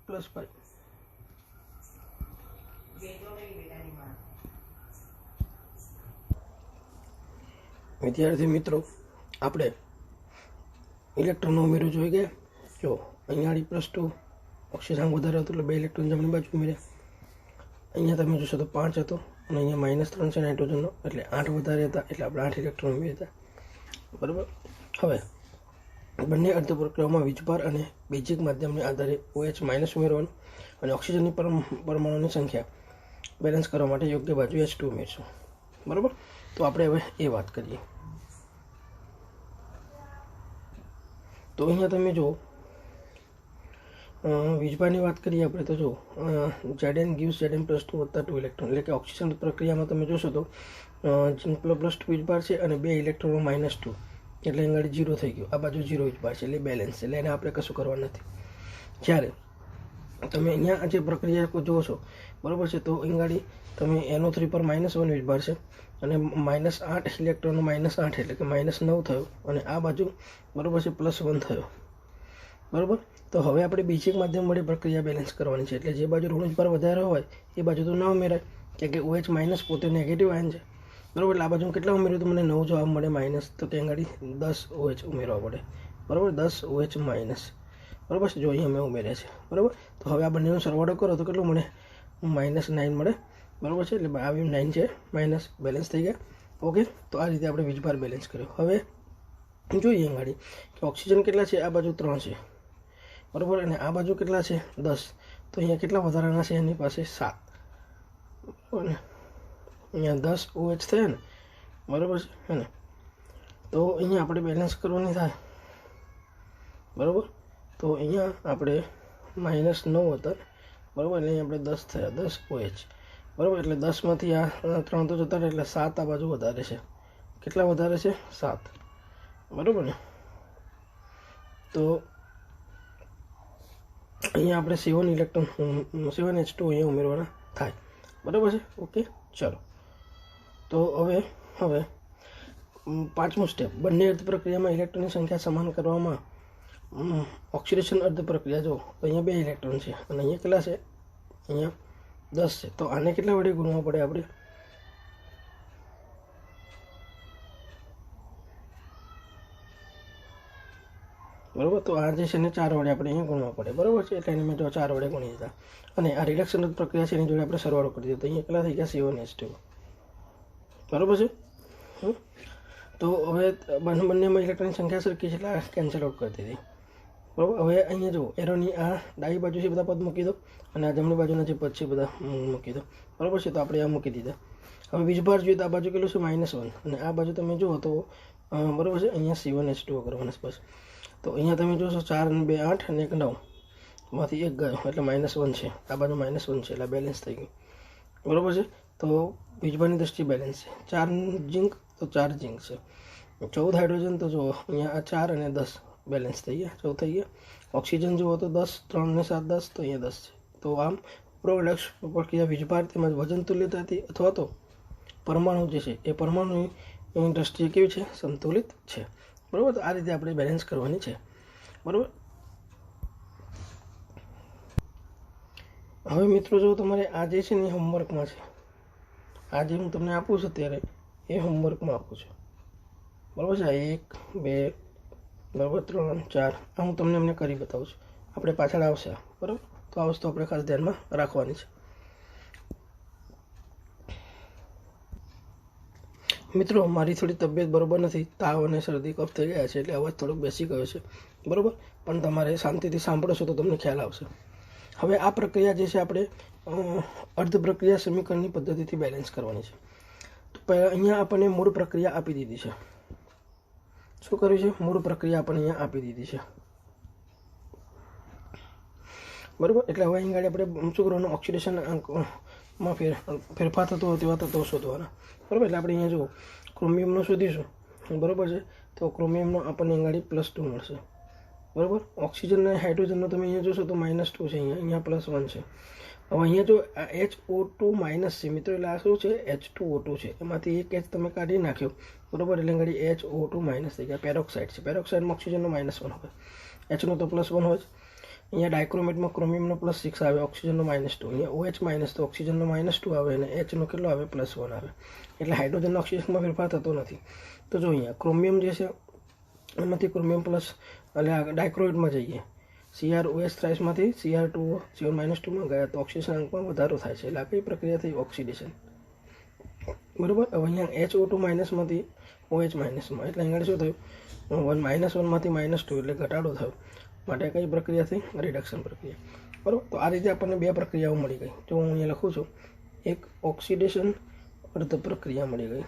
+5. વિદ્યાર્થી મિત્રો આપણે ઇલેક્ટ્રોનનો ઉમેરો જોઈ ગયા. જો અહીંયા +2 ઓક્સિજન વધારે હતું એટલે 2 ઇલેક્ટ્રોન જમણી બાજુ ઉમેર્યા. અહીંયા તમે જોશો તો 5 હતો અને અહીંયા -3 છે નાઇટ્રોજનનો એટલે 8 વધારે હતા એટલે આપણે 8 ઇલેક્ટ્રોન ઉમેર્યા, બરાબર. હવે બંને અર્ધ પ્રક્રિયાઓમાં વીજભાર અને બેઝિક માધ્યમને આધારે OH- ઉમેરવાનું અને ઓક્સિજનની પરમાણુની સંખ્યા બેલેન્સ કરવા માટે યોગ્ય બાજુ H2 ઉમેરશું, બરાબર. તો આપણે હવે એ વાત કરીએ. તો અહીંયા તમે જો વીજભારની વાત કરીએ આપણે તો જો Zn gives Zn+2 વત્તા 2 ઇલેક્ટ્રોન એટલે કે ઓક્સિજન પ્રક્રિયામાં તમે જોશો તો ઝીંક +2 વીજભાર છે અને 2 ઇલેક્ટ્રોનો -2 એટલે અહીં 0 થઈ ગયું. આ બાજુ 0 વીજભાર છે એટલે બેલેન્સ છે, એટલે એને આપણે કશું કરવા નથી. જ્યારે તમે અહીંયા જે પ્રક્રિયા જુઓ છો, બરાબર છે, તો અહીં તમે NO3 પર -1 વીજભાર છે અને -8 ઇલેક્ટ્રોનો -8 એટલે કે -9 થયો અને આ બાજુ, બરાબર છે, +1 થયો, બરાબર. તો હવે આપણે બેઝિક માધ્યમ વડે પ્રક્રિયા બેલેન્સ કરવાની છે. એટલે જે બાજુ ઋણ વીજભાર વધારે હોય એ બાજુ તો ના ઉમેરાય, કે OH- પોતે નેગેટિવ આયન છે, બરાબર. એટલે આ બાજુ કેટલા ઉમેર્યું તો મને 9 જવાબ મળે માઇનસ, તો ત્યાં આગળ 10 OH ઉમેરવા પડે, બરાબર, 10 OH માઇનસ, બરાબર છે, જો અહીંયા મેં ઉમેર્યા છે, બરાબર. તો હવે આ બંનેનો સરવાળો કરો તો કેટલું મળે? -9 મળે, બરાબર છે. એટલે આવ્યું 9 છે માઇનસ, બેલેન્સ થઈ ગયા. ઓકે, તો આ રીતે આપણે વીજભાર બેલેન્સ કર્યો. હવે જોઈએ ગાડી કે ઓક્સિજન કેટલા છે? આ બાજુ 3 છે, બરાબર, અને આ બાજુ કેટલા છે? 10. તો અહીંયા કેટલા વધારાના છે? એની પાસે 7, બરાબર ને. અહીંયા 10 OH થયા ને, બરાબર છે, હે ને. તો અહીંયા આપણે બેલેન્સ કરવાની થાય, બરાબર. તો અહીંયા આપણે -9 હતા, બરાબર, એટલે અહીંયા આપણે 10 થયા, 10 OH, બરાબર. એટલે 10માંથી આ 3 તો જતા રહે, એટલે 7 આ બાજુ વધારે છે. કેટલા વધારે છે? 7, બરાબર ને. તો અહીંયા આપણે 7 ઇલેક્ટ્રોન 7H2 અહીંયા ઉમેરવાના થાય, બરાબર છે. ઓકે, ચાલો. તો હવે 5મું સ્ટેપ, બંને અર્ધ પ્રક્રિયામાં ઇલેક્ટ્રોનની સંખ્યા સમાન કરવામાં ઓક્સિડેશન અર્ધ પ્રક્રિયા. જો તો અહીંયા 2 ઇલેક્ટ્રોન છે અને અહીંયા કેટલા છે? અહીંયા 10 છે. તો આને કેટલા વડે ગુણવા પડે આપણે? બરાબર. તો આ જે છે ને 4 વડે આપણે અહીંયા ગુણવા પડે, બરાબર છે. એટલે એને મેં જો 4 વડે ગુણી દીધા. અને આ રિડક્શન પ્રક્રિયા છે એની જોડે આપણે સરવાળો કરી દીધો. તો અહીંયા કેટલા થઈ ગયા? 7H2, બરાબર છે. તો હવે બંનેમાં ઇલેક્ટ્રોનની સંખ્યા સરખી છે, એટલે કેન્સલ આઉટ કરી દીધી, બરાબર. હવે અહીંયા જુઓ, એરોની આ ડાબી બાજુ છે બધા પદ મૂકી દો, અને આ જમણી બાજુના જે પદ છે બધા મૂકી દો, બરાબર છે. તો આપણે આ મૂકી દીધા. હવે વીજભાર જોઈએ તો આ બાજુ કેટલું છે? -1, અને આ બાજુ તમે જુઓ તો બરાબર છે, અહીંયા 7H2 કરવાના બસ. તો અહીંયા તમે જોશો 4 અને 2 8 અને 1 9, માંથી 1 ગયો એટલે -1 છે. આ બાજુ -1 છે, એટલે બેલેન્સ થઈ ગયું, બરાબર છે. તો વીજભારની દ્રષ્ટિએ બેલેન્સ છે. 4 ઝીંક તો 4 ઝીંક છે. 14 હાઇડ્રોજન તો જુઓ અહીંયા આ 4 અને 10 બેલેન્સ થઈ ગયા, 14 થઈ ગયા. ઓક્સિજન જુઓ તો 10, 3 અને 7 10, તો અહીંયા 10 છે. તો આમ પ્રોડક્ટ પ્રક્રિયા વીજભાર તેમજ વજન તુલ્યતાથી અથવા તો પરમાણુ જે છે એ પરમાણુની દ્રષ્ટિએ કેવી છે? સંતુલિત છે, બરાબર. તો આ રીતે આપણે બેલેન્સ કરવાની છે, બરાબર. હવે મિત્રો જો તમારે આ જે છે ને એ હોમવર્કમાં છે, આ જે હું તમને આપું છું અત્યારે એ હોમવર્કમાં આપું છું, બરાબર છે. 1 2 બરાબર 3 4 આ હું તમને એમને કરી બતાવું છું. આપણે પાછળ આવશે, બરાબર. તો આ વસ્તુ આપણે ખાસ ધ્યાનમાં રાખવાની છે. મિત્રો મારી થોડી તબિયત બરાબર નથી, તાવ અને શરદી કફ થઈ ગયા છે, એટલે અવાજ થોડોક બેસી ગયો છે, બરાબર. પણ તમારે શાંતિથી સાંભળો છો તો તમને ખ્યાલ આવશે. હવે આ પ્રક્રિયા જે છે આપણે અર્ધ પ્રક્રિયા સમીકરણની પદ્ધતિથી બેલેન્સ કરવાની છે. તો અહીંયા આપણને મૂળ પ્રક્રિયા આપી દીધી છે. શું કર્યું છે? મૂળ પ્રક્રિયા આપણને અહીંયા આપી દીધી છે, બરાબર. એટલે હવે અહીં આપણે શું કરવાનું? ઓક્સિડેશન અંકમાં ફેરફાર થતો હોય તેવા તત્વો શોધવાના, બરાબર. એટલે આપણે અહીંયા જુઓ ક્રોમિયમનો શોધીશું, બરાબર છે. તો ક્રોમિયમનો આપણને અહીં +2 મળશે, બરાબર. ઓક્સિજન અને હાઇડ્રોજનનો તમે અહીંયા જોશો તો -2 છે, અહીંયા +1 છે. હવે અહીંયા જો HO2 માઇનસ છે મિત્રો, એટલે આ શું છે? H2O2 છે. એમાંથી એક H તમે કાઢી નાખ્યો, બરાબર. એટલે ઘડી HO2 માઇનસ થઈ ગયા. પેરોક્સાઇડ છે, પેરોક્સાઇડમાં ઓક્સિજનનો -1 હોય, Hનો તો +1 હોય. અહીંયા ડાયક્રોમેટમાં ક્રોમિયમનો +6 આવે, ઓક્સિજનનો -2. અહીંયા OH માઇનસ તો ઓક્સિજનનો -2 આવે અને Hનો કેટલો આવે? +1 આવે. એટલે હાઇડ્રોજનનો ઓક્સિજનમાં ફેરફાર થતો નથી. તો જો અહીંયા ક્રોમિયમ જે છે એમાંથી ક્રોમિયમ પ્લસ એટલે ડાયક્રોમેટમાં જઈએ, CrOH થ્રાઇસમાંથી Cr2 -2માં ગયા તો ઓક્સિડેશન અંકમાં વધારો થાય છે. એટલે આ કઈ પ્રક્રિયા થઈ? ઓક્સિડેશન, બરાબર. હવે અહીંયા HO2 માઇનસમાંથી OH માઇનસમાં, એટલે અહીંયા શું થયું? -1માંથી -2 એટલે ઘટાડો થયો. માટે કઈ પ્રક્રિયા થઈ? રિડક્શન પ્રક્રિયા, બરાબર. તો આ રીતે આપણને 2 પ્રક્રિયાઓ મળી ગઈ. જો હું અહીંયા લખું છું, એક ઓક્સિડેશન અર્ધ પ્રક્રિયા મળી ગઈ.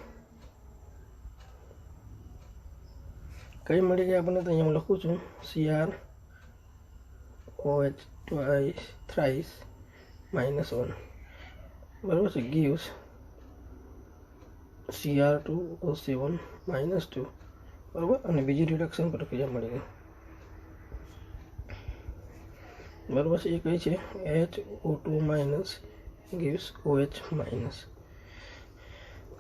કઈ મળી ગઈ આપણને? તો અહીંયા હું લખું છું CrOH થ્રાઇસ -1, બરાબર છે, gives Cr2O7 -2, બરાબર. અને બીજી રિડક્શન પ્રક્રિયા મળી ગઈ, બરાબર છે. એ કઈ છે? HO2- gives OH-.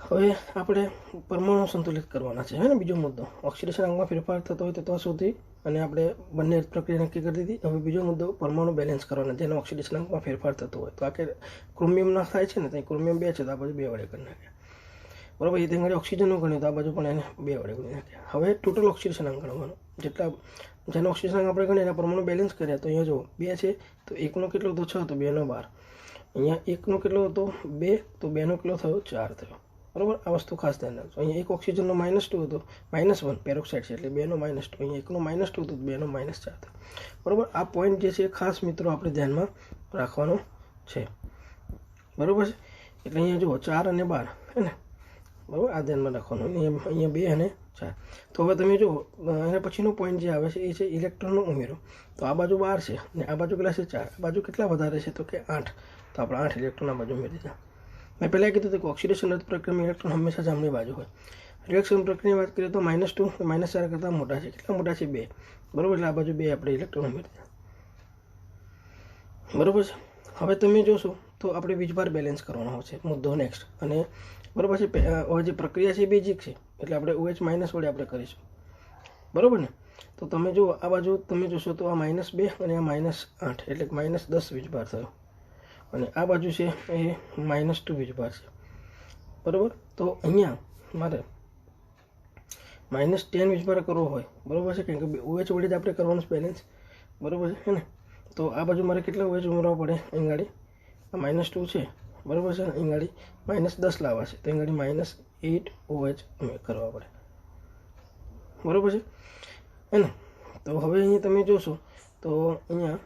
હવે આપણે પરમાણુ સંતુલિત કરવાના છે, હે ને. બીજો મુદ્દો, ઓક્સિડેશન અંગમાં ફેરફાર થતો હોય તો સુધી, અને આપણે બંને પ્રક્રિયા નક્કી કરી દીધી. હવે બીજો મુદ્દો પરમાણુ બેલેન્સ કરવાના, જેનો ઓક્સિડેશન અંગમાં ફેરફાર થતો હોય. તો આ કે ક્રોમિયમના થાય છે ને, તો ક્રોમિયમ 2 છે તો આ બધું 2 વડે કરી નાખ્યા, બરાબર. એ ત્યાં ઓક્સિજનનું ગણ્યું તો આ બાજુ પણ એને 2 વડે ગુણી નાખ્યા. હવે ટોટલ ઓક્સિડેશન અંક ગણવાનું, જેટલા જેનો ઓક્સિડેશન અંક આપણે ગણીએ એના પરમાણુ બેલેન્સ કર્યા. તો અહીંયા જો 2 છે તો 1નો કેટલો હતો 6, તો 2નો 12. અહીંયા 1નો કેટલો હતો 2, તો 2નો કેટલો થયો 4 થયો. બરાબર. આ વસ્તુ ખાસ ધ્યાન રાખજો. અહીંયા એક ઓક્સિજનનો -2 હતો, -1 પેરોક્સાઇડ છે એટલે 2નો -2. અહીંયા 1નો -2 હતો તો 2નો -4 થયો. બરાબર. આ પોઈન્ટ જે છે ખાસ મિત્રો આપણે ધ્યાનમાં રાખવાનો છે. બરાબર છે. એટલે અહીંયા જુઓ 4 અને 12 હે ને, બરાબર. આ ધ્યાનમાં રાખવાનું. અહીંયા 2 અને 4. તો હવે તમે જુઓ એના પછીનો પોઈન્ટ જે આવે છે એ છે ઇલેક્ટ્રોનનો ઉમેરો. તો આ બાજુ 12 છે અને આ બાજુ કેટલા છે 4. આ બાજુ કેટલા વધારે છે તો કે 8. તો આપણે 8 ઇલેક્ટ્રોન આ બાજુ ઉમેરી દીધા. મેં પહેલાં કીધું હતું કે ઓક્સિડેશન પ્રક્રિયામાં ઇલેક્ટ્રોન હંમેશા જમણી બાજુ હોય. રિએક્શન પ્રક્રિયાની વાત કરીએ તો -2 -4 કરતાં મોટા છે. કેટલા મોટા છે 2. બરાબર. એટલે આ બાજુ 2 આપણે ઇલેક્ટ્રોન ઉમેરી દીધા. બરાબર છે. હવે તમે જોશો તો આપણે વીજભાર બેલેન્સ કરવાનો છે મુદ્દો નેક્સ્ટ. અને બરાબર છે. હવે જે પ્રક્રિયા છે એ બેઝિક છે એટલે આપણે OH- વડે આપણે કરીશું. બરાબર ને. તો તમે જુઓ આ બાજુ તમે જોશો તો આ -2 અને આ -8 એટલે -10 વીજભાર થયો. અને આ બાજુ છે એ -2 વીજભાર છે. બરાબર. તો અહીંયા મારે -10 વીજભાર કરવો હોય. બરાબર છે. કારણ કે OH વડે જ આપણે કરવાનું છે બેલેન્સ. બરાબર છે ને. તો આ બાજુ મારે કેટલા OH ઉમેરવા પડે અહીં ગાડી આ -2 છે. બરાબર છે. અહીં ગાડી -10 લાવવા છે તો અહીં ગાડી -8 OH કરવા પડે. બરાબર છે હે ને. તો હવે અહીંયા તમે જોશો તો અહીંયા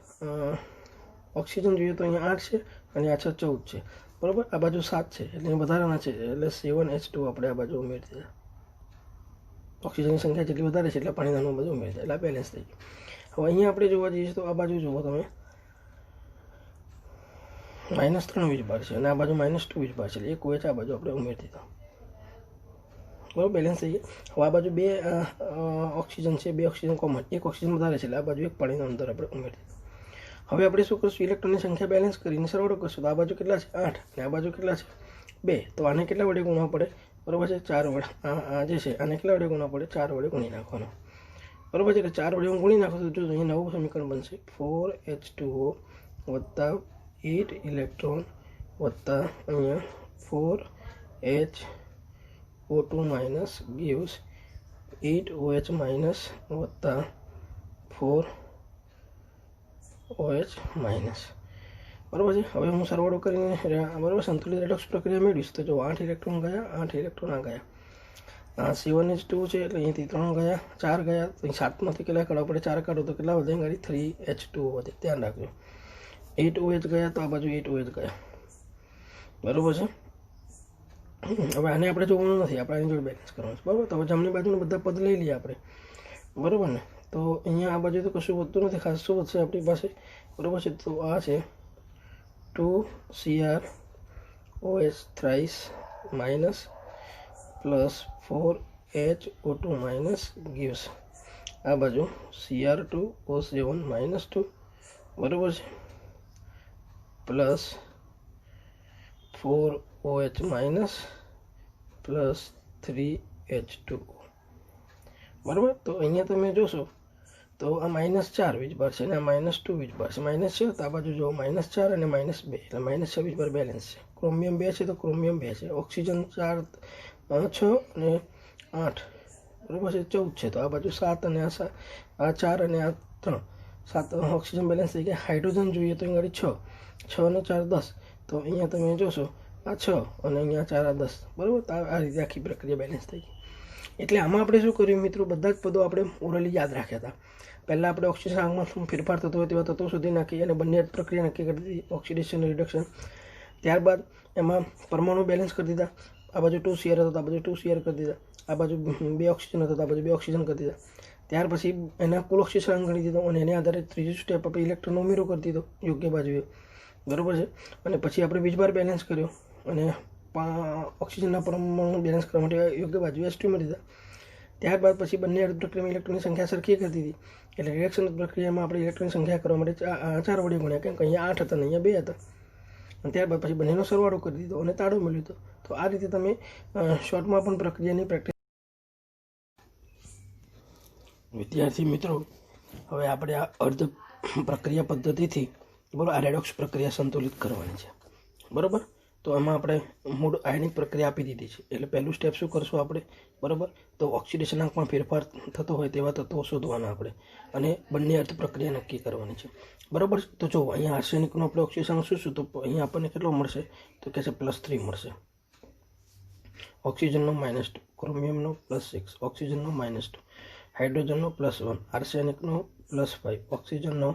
ઓક્સિજન જોઈએ તો અહીંયા 8 છે અને આ 14 છે. બરાબર. આ બાજુ 7 છે એટલે વધારાના છે એટલે 7H2 આપણે આ બાજુ ઉમેરી દીધા. ઓક્સિજનની સંખ્યા જેટલી વધારે છે એટલે પાણી નાનું બધું ઉમેરી દીધા એટલે બેલેન્સ થઈ ગયું. હવે અહીંયા આપણે જોવા જઈએ તો આ બાજુ જુઓ તમે -3 વીજભાર છે અને આ બાજુ -2 વીજભાર છે એટલે 1 OH આ બાજુ આપણે ઉમેરી દીધો. બરાબર. બેલેન્સ થઈ ગયા. હવે આ બાજુ 2 ઓક્સિજન છે, 2 ઓક્સિજન કોમન, 1 ઓક્સિજન વધારે છે એટલે આ બાજુ 1 પાણીનો અંદર આપણે ઉમેરી દીધો. હવે આપણે શું કરશું ઇલેક્ટ્રોનની સંખ્યા બેલેન્સ કરીને સરવાળો કરશું. તો આ બાજુ કેટલા છે 8 અને આ બાજુ કેટલા છે 2. તો આને કેટલા વડે ગુણવા પડે. બરાબર છે. 4 વડે. આ જે છે આને કેટલા વડે ગુણવા પડે 4 વડે ગુણી નાખવાનો. બરાબર છે. એટલે 4 વડે હું ગુણી નાખું તો જો અહીંયા નવું સમીકરણ બનશે 4H2O વત્તા 8 ઇલેક્ટ્રોન વત્તા અહીંયા 4HO2 minus gives 8OH minus વત્તા 4OH માઇનસ. બરાબર છે. હવે હું સરવાળો કરીને બરાબર સંતુલિત રેડોક્સ પ્રક્રિયા મેળવીશ. તો જો 8 ઇલેક્ટ્રોન ગયા, 8 ઇલેક્ટ્રોન આ ગયા. 7H2 છે એટલે અહીંથી 3 ગયા, 4 ગયા. તો 7માંથી કેટલા કાઢવા પડે 4 કાઢો તો કેટલા વધે ગાડી 3H2O વધે. ધ્યાન રાખજો. 8OH ગયા તો આ બાજુ 8OH ગયા. બરાબર છે. હવે આને આપણે જોવાનું નથી, આપણે આની જોડે બેલેન્સ કરવાનું છે. બરાબર. તો હવે જમણી બાજુના બધા પદ લઈ લઈએ આપણે. બરાબર ને. તો અહીંયા આ બાજુ તો કશું વધતું નથી ખાસ. શું વધશે આપણી પાસે. બરાબર છે. તો આ છે 2CrOH thrice minus plus 4HO2 minus gives આ બાજુ Cr2O7 -2 બરાબર છે plus 4OH minus plus 3H2O. બરાબર. તો અહીંયા તમે જોશો તો આ -4 વીજભાર છે અને આ -2 વીજભાર છે. -6 તો આ બાજુ જો -4 અને -2 એટલે -6 વીજભાર બેલેન્સ છે. ક્રોમિયમ 2 છે તો ક્રોમિયમ 2 છે. ઓક્સિજન 4 6 અને 8 બરાબર છે 14 છે. તો આ બાજુ 7 અને આ 4 અને આ 3 7 ઓક્સિજન બેલેન્સ થઈ ગયા. હાઇડ્રોજન જોઈએ તો અહીં 6 અને 4 10. તો અહીંયા તમે જોશો આ 6 અને અહીંયા 4 આ 10. બરાબર. તો આ રીતે આખી પ્રક્રિયા બેલેન્સ થઈ ગઈ. એટલે આમાં આપણે શું કર્યું મિત્રો બધા જ પદો આપણે ઓરલી યાદ રાખ્યા હતા. પહેલાં આપણે ઓક્સિજન આંકમાં ફેરફાર થતો હોય તેવા તત્વો સુધી નાખી અને બંને પ્રક્રિયા નક્કી કરી દીધી ઓક્સિડેશન રિડક્શન. ત્યારબાદ એમાં પરમાણુ બેલેન્સ કરી દીધા. આ બાજુ 2 Cr હતો તો આ બાજુ 2 Cr કરી દીધા. આ બાજુ 2 ઓક્સિજન હતો તો આ બાજુ 2 ઓક્સિજન કરી દીધા. ત્યાર પછી એના કુલ ઓક્સિજન ગણી દીધો અને એના આધારે ત્રીજું સ્ટેપ આપણે ઇલેક્ટ્રોન ઉમેરો કરી દીધો યોગ્ય બાજુએ. બરાબર છે. અને પછી આપણે વીજભાર બેલેન્સ કર્યો અને ઓક્સિજનના પરમાણુ બેલેન્સ કરવા માટે યોગ્ય બાજુએ H2 મળી દીધા. ત્યારબાદ પછી બંને પ્રક્રિયામાં ઇલેક્ટ્રોનની સંખ્યા સરખી કરી દીધી. એટલે રિએક્શન પ્રક્રિયામાં આપણે ઇલેક્ટ્રોનની સંખ્યા કરવા માટે 4 વડે ગુણ્યા. કેમ કે અહીંયા 8 હતા અને અહીંયા 2 હતા. અને ત્યારબાદ પછી બંનેનો સરવાળો કરી દીધો અને તાળો મળ્યો હતો. તો આ રીતે તમે શોર્ટમાં પણ પ્રક્રિયાની પ્રેક્ટિસ. વિદ્યાર્થી મિત્રો, હવે આપણે આ અર્ધ પ્રક્રિયા પદ્ધતિથી બરાબર આ રેડોક્સ પ્રક્રિયા સંતુલિત કરવાની છે. બરાબર. તો એમાં આપણે મૂળ આયનિક પ્રક્રિયા આપી દીધી છે. એટલે પહેલું સ્ટેપ શું કરશું આપણે, બરાબર? તો ઓક્સિડેશનાંકમાં ફેરફાર થતો હોય તેવા તત્વો શોધવાના આપણે અને બંને અર્ધ પ્રક્રિયા નક્કી કરવાની છે, બરાબર? તો જો અહીંયા આર્સેનિકનો આપણે ઓક્સિડેશનાંક શું શું, તો અહીંયા આપણને કેટલો મળશે, તો કહે છે +3 મળશે. ઓક્સિજનનો -2, ક્રોમિયમનો +6, ઓક્સિજનનો -2, હાઇડ્રોજનનો +1, આર્સેનિકનો +5, ઓક્સિજનનો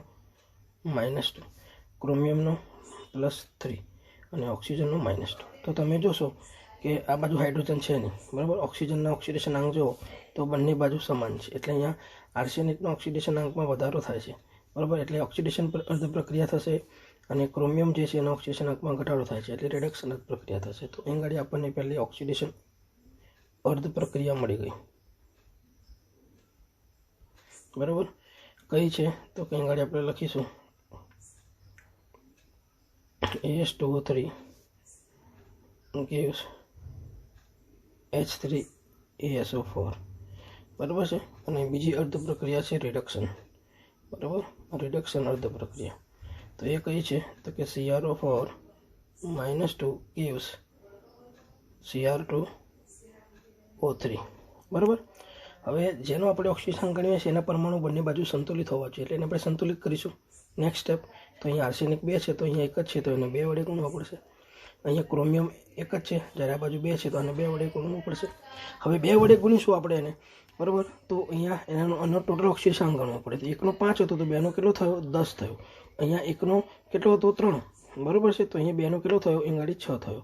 -2, ક્રોમિયમનો +3 અને ઓક્સિજનનો -2. તો તમે જોશો કે આ બાજુ હાઇડ્રોજન છે નહીં, બરાબર? ઓક્સિજનના ઓક્સિડેશનાંક જુઓ તો બંને બાજુ સમાન છે. એટલે અહીંયા આર્સેનિકનો ઓક્સિડેશનાંકમાં વધારો થાય છે, બરાબર? એટલે ઓક્સિડેશન અર્ધ પ્રક્રિયા થશે અને ક્રોમિયમ જે છે એના ઓક્સિડેશનાંકમાં ઘટાડો થાય છે, એટલે રિડક્શન અર્ધ પ્રક્રિયા થશે. તો અહીં આગળ આપણને પહેલી ઓક્સિડેશન અર્ધ પ્રક્રિયા મળી ગઈ, બરાબર? કઈ છે તો કઈ આગળ આપણે લખીશું AS2O3 gives H3ASO4, બરાબર છે. અને બીજી અર્ધ પ્રક્રિયા છે રિડક્શન, બરાબર? રિડક્શન અર્ધ પ્રક્રિયા તો એ કઈ છે તો કે CrO4 -2 gives Cr2O3, બરાબર? હવે જેનો આપણે ઓક્સિજન ગણીએ છીએ એના પરમાણુ બંને બાજુ સંતુલિત હોવા જોઈએ, એટલે એને આપણે સંતુલિત કરીશું. નેક્સ્ટ સ્ટેપ, તો અહીંયા આર્સેનિક 2 છે તો અહીંયા 1 જ છે, તો એને 2 વડે ગુણવા પડશે. અહીંયા ક્રોમિયમ 1 જ છે, જ્યારે આ બાજુ 2 છે તો આને 2 વડે ગુણવું પડશે. હવે 2 વડે ગુણીશું આપણે એને, બરાબર? તો અહીંયા એનો ટોટલ ઓક્સિડેશન ગણવો પડે. તો 1નો 5 હતો તો 2નો કેટલો થયો, 10 થયો. અહીંયા 1નો કેટલો હતો, 3, બરાબર છે? તો અહીંયા 2નો કેટલો થયો, અહીંયા 6 થયો.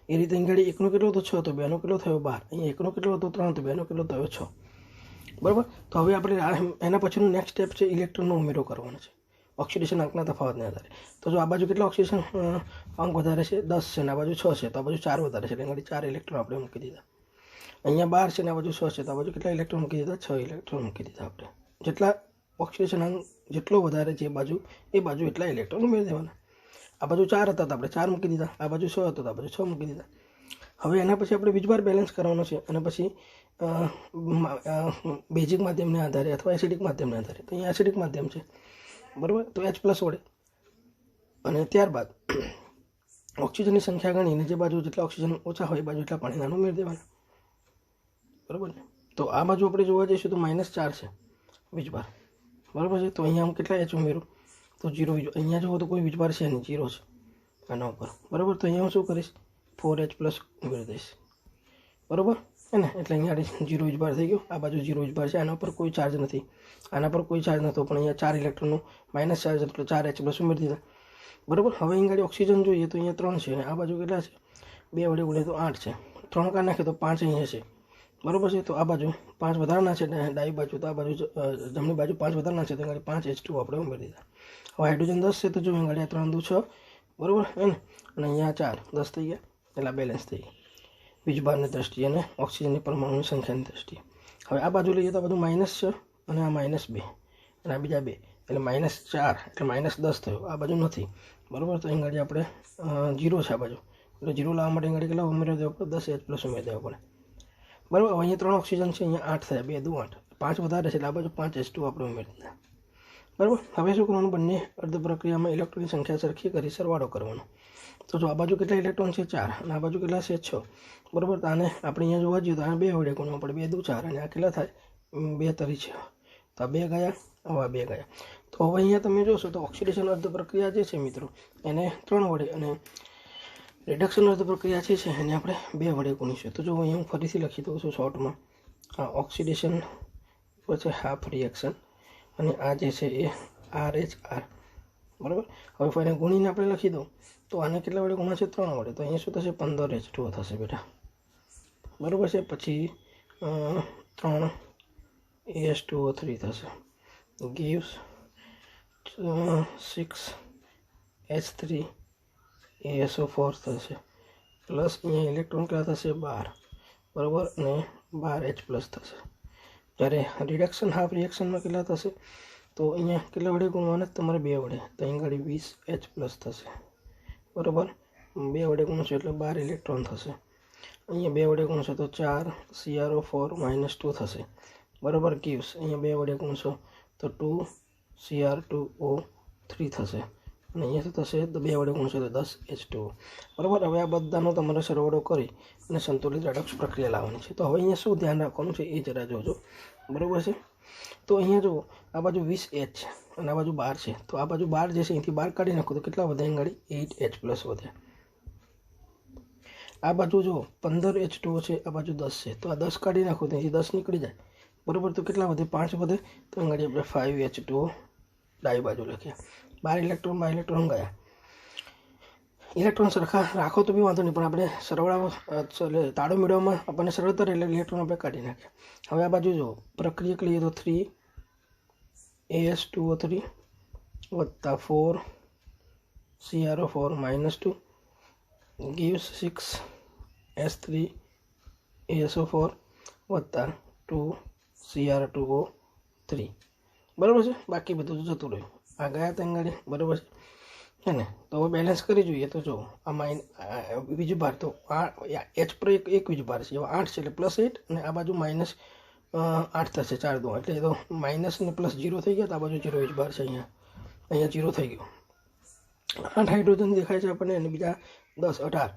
એ રીતે અહીંયા 1નો કેટલો હતો, 6, તો 2નો કેટલો થયો, 12. અહીંયા 1નો કેટલો હતો, 3, તો 2નો કેટલો થયો, 6, બરાબર? તો હવે આપણે એના પછીનું નેક્સ્ટ સ્ટેપ છે ઇલેક્ટ્રોનનો ઉમેરો કરવાનો છે ઓક્સિડેશન અંકના તફાવતને આધારે. તો જો આ બાજુ કેટલા ઓક્સિડેશન અંક વધારે છે, 10 છે, અને આ બાજુ 6 છે, તો આ બાજુ 4 વધારે છે, એટલે આગળ 4 ઇલેક્ટ્રોન આપણે મૂકી દીધા. અહીંયા 12 છે ને આ બાજુ 6 છે, તો આ બાજુ કેટલા ઇલેક્ટ્રોન મૂકી દીધા, 6 ઇલેક્ટ્રોન મૂકી દીધા આપણે. જેટલા ઓક્સિડેશન અંક જેટલો વધારે છે એ બાજુ એટલા ઇલેક્ટ્રોન ઉમેરી દેવાના. આ બાજુ 4 હતા તો આપણે 4 મૂકી દીધા, આ બાજુ 6 હતો તો આ બાજુ 6 મૂકી દીધા. હવે એના પછી આપણે વીજભાર બેલેન્સ કરવાનો છે, અને પછી બેઝિક માધ્યમને આધારે અથવા એસિડિક માધ્યમને આધારે. તો અહીંયા એસિડિક માધ્યમ છે, બરાબર? તો H+ વડે, અને ત્યારબાદ ઓક્સિજનની સંખ્યા ગણીને જે બાજુ જેટલા ઓક્સિજન ઓછા હોય એ બાજુ એટલા પાણી નાનું ઉમેરી દેવાના, બરાબર ને? તો આ બાજુ આપણે જોવા જઈશું તો -4 છે વીજભાર, બરાબર છે? તો અહીંયા હું કેટલા H ઉમેરું, તો 0 વીજ. અહીંયા જુઓ તો કોઈ વીજભાર છે નહીં, 0 છે આના ઉપર, બરાબર? તો અહીંયા હું શું કરીશ, 4H+ ઉમેરી દઈશ, બરાબર હે ને? એટલે અહીંયા 0 વીજભાર થઈ ગયો. આ બાજુ 0 વીજભાર છે, આના ઉપર કોઈ ચાર્જ નથી, આના પર કોઈ ચાર્જ નહોતો, પણ અહીંયા 4 ઇલેક્ટ્રોનનો માઇનસ ચાર્જ એટલે 4H+ ઉમેરી દીધા, બરાબર? હવે અહીંયા ઓક્સિજન જોઈએ તો અહીંયા 3 છે, અને આ બાજુ કેટલા છે, 2 વડે ગુણીએ તો 8 છે. 3 કાઢી નાખીએ તો 5 અહીંયા છે, બરાબર છે? તો આ બાજુ 5 વધારાના છે ડાબી બાજુ, તો આ બાજુ જમણી બાજુ 5 વધારાના છે, તો અહીંયા 5H2 આપણે ઉમેરી દીધા. હવે હાઇડ્રોજન 10 છે, તો જો અહીંયા 3 દુ 6, બરાબર હે ને? અને અહીંયા 4, 10 થઈ ગયા, એટલે બેલેન્સ થઈ ગઈ વીજભારની દ્રષ્ટિએ અને ઓક્સિજનની પરમાણુની સંખ્યાની દ્રષ્ટિએ. હવે આ બાજુ લઈએ તો આ બાજુ માઇનસ છે, અને આ -2, અને આ બીજા 2, એટલે -4 એટલે -10 થયો. આ બાજુ નથી, બરાબર? તો અહીં આપણે 0 છે આ બાજુ, એટલે 0 લાવવા માટે અહીં કેટલા ઉમેરી દેવા પડે, 10H+ ઉમેરી દેવા પડે, બરાબર? અહીંયા 3 ઓક્સિજન છે, અહીંયા 8 થયા, 2 દુ 8, 5 વધારે છે, એટલે આ બાજુ 5H2 આપણે ઉમેરી દીધા, બરાબર? હવે શું કરવાનું, બંને અર્ધ પ્રક્રિયામાં ઇલેક્ટ્રોનની સંખ્યા સરખી કરી સરવાળો કરવાનો. તો જો આ બાજુ કેટલા ઇલેક્ટ્રોન છે, 4, અને આ બાજુ કેટલા છે, 6, બરાબર? તો આને આપણે અહીંયા જોવા જઈએ તો આને 2 વડે ગુણવા પડે, 2 દુ 4, અને આ કેટલા થાય, 2 તરી 6, તો આ 2 ગયા, આવા 2 ગયા. તો હવે અહીંયા તમે જોશો તો ઓક્સિડેશન અર્ધ પ્રક્રિયા જે છે મિત્રો, એને 3 વડે, અને રિડક્શન અર્ધ પ્રક્રિયા જે છે એને આપણે 2 વડે ગુણીશું. તો જો અહીંયા હું ફરીથી લખી દઉં છું શોર્ટમાં, આ ઓક્સિડેશન પછી હાફ રિએક્શન, અને આ જે છે એ RH, બરાબર? હવે ફરીને ગુણીને આપણે લખી દઉં તો આને કેટલા વડે ગુણાશે, 3 વડે, તો અહીંયા શું થશે, 15H2 થશે બેટા, બરાબર છે? પછી 3AS2O3 થશે, gives 6H3ASO4 થશે, પ્લસ અહીંયા ઇલેક્ટ્રોન કેટલા થશે, 12, બરાબર? અને 12H+ થશે. જ્યારે રિડક્શન હાફ રિએક્શનમાં કેટલા થશે, તો અહીંયા કેટલા વડે ગુણવાના, તમારે 2 વડે, તો અહીં આગળ 20H+ થશે, બરાબર? 2 વડે ગુણશો એટલે 12 ઇલેક્ટ્રોન થશે. અહીંયા 2 વડે ગુણશો તો 4 CrO4 -2 થશે, બરાબર? gives અહીંયા 2 વડે ગુણશો તો 2 Cr2O3 થશે, અને અહીંયાથી થશે તો 2 વડે ગુણશે તો 10 H2O બરાબર। હવે આ બધાનો તમારે સરવાળો કરી અને સંતુલિત રેડોક્સ પ્રક્રિયા લાવવાની છે। તો હવે અહીંયા શું ધ્યાન રાખવાનું છે એ જરા જોજો બરાબર છે। તો અહીંયા જુઓ આ બાજુ 20H છે અને આ બાજુ 12 છે। તો આ બાજુ 12 જે છે અહીંથી 12 કાઢી નાખો તો કેટલા વધે ગાડી 8H પ્લસ વધે। આ બાજુ જો 15H2O છે, આ બાજુ 10 છે, તો આ 10 કાઢી નાખો તો અહીંથી 10 નીકળી જાય બરાબર। તો કેટલા વધે 5 વધે। તો ગાડી આપણે 5H2O ડાબી બાજુ લખ્યા। 12 ઇલેક્ટ્રોન ગયા। ઇલેક્ટ્રોન સરખા રાખો તો બી વાંધો નહીં, પણ આપણે સરવાળા તાળો મેળવવામાં આપણને સરળતા રહે એટલે ઇલેક્ટ્રોન આપણે કાઢી નાખ્યા। હવે આ બાજુ જો પ્રક્રિયા કરીએ તો 3AS2O3 વત્તા 4CrO4 -2 gives 6S3ASO4 વત્તા 2Cr2O3 બરાબર છે। બાકી બધું જતું રહ્યું, આ ગયા ત્યાં ગાડી બરાબર છે ને। તો હવે બેલેન્સ કરી જોઈએ તો જો આ બીજું ભાર તો H પર એક બીજું ભાર છે, 8 છે એટલે +8 અને આ બાજુ -8 થશે 4 2 એટલે તો માઇનસ ને પ્લસ 0 થઈ ગયા। તો આ બાજુ 0 જ ભાર છે, અહીંયા 0 થઈ ગયો। 8 હાઇડ્રોજન દેખાય છે આપણને અને બીજા 10 18,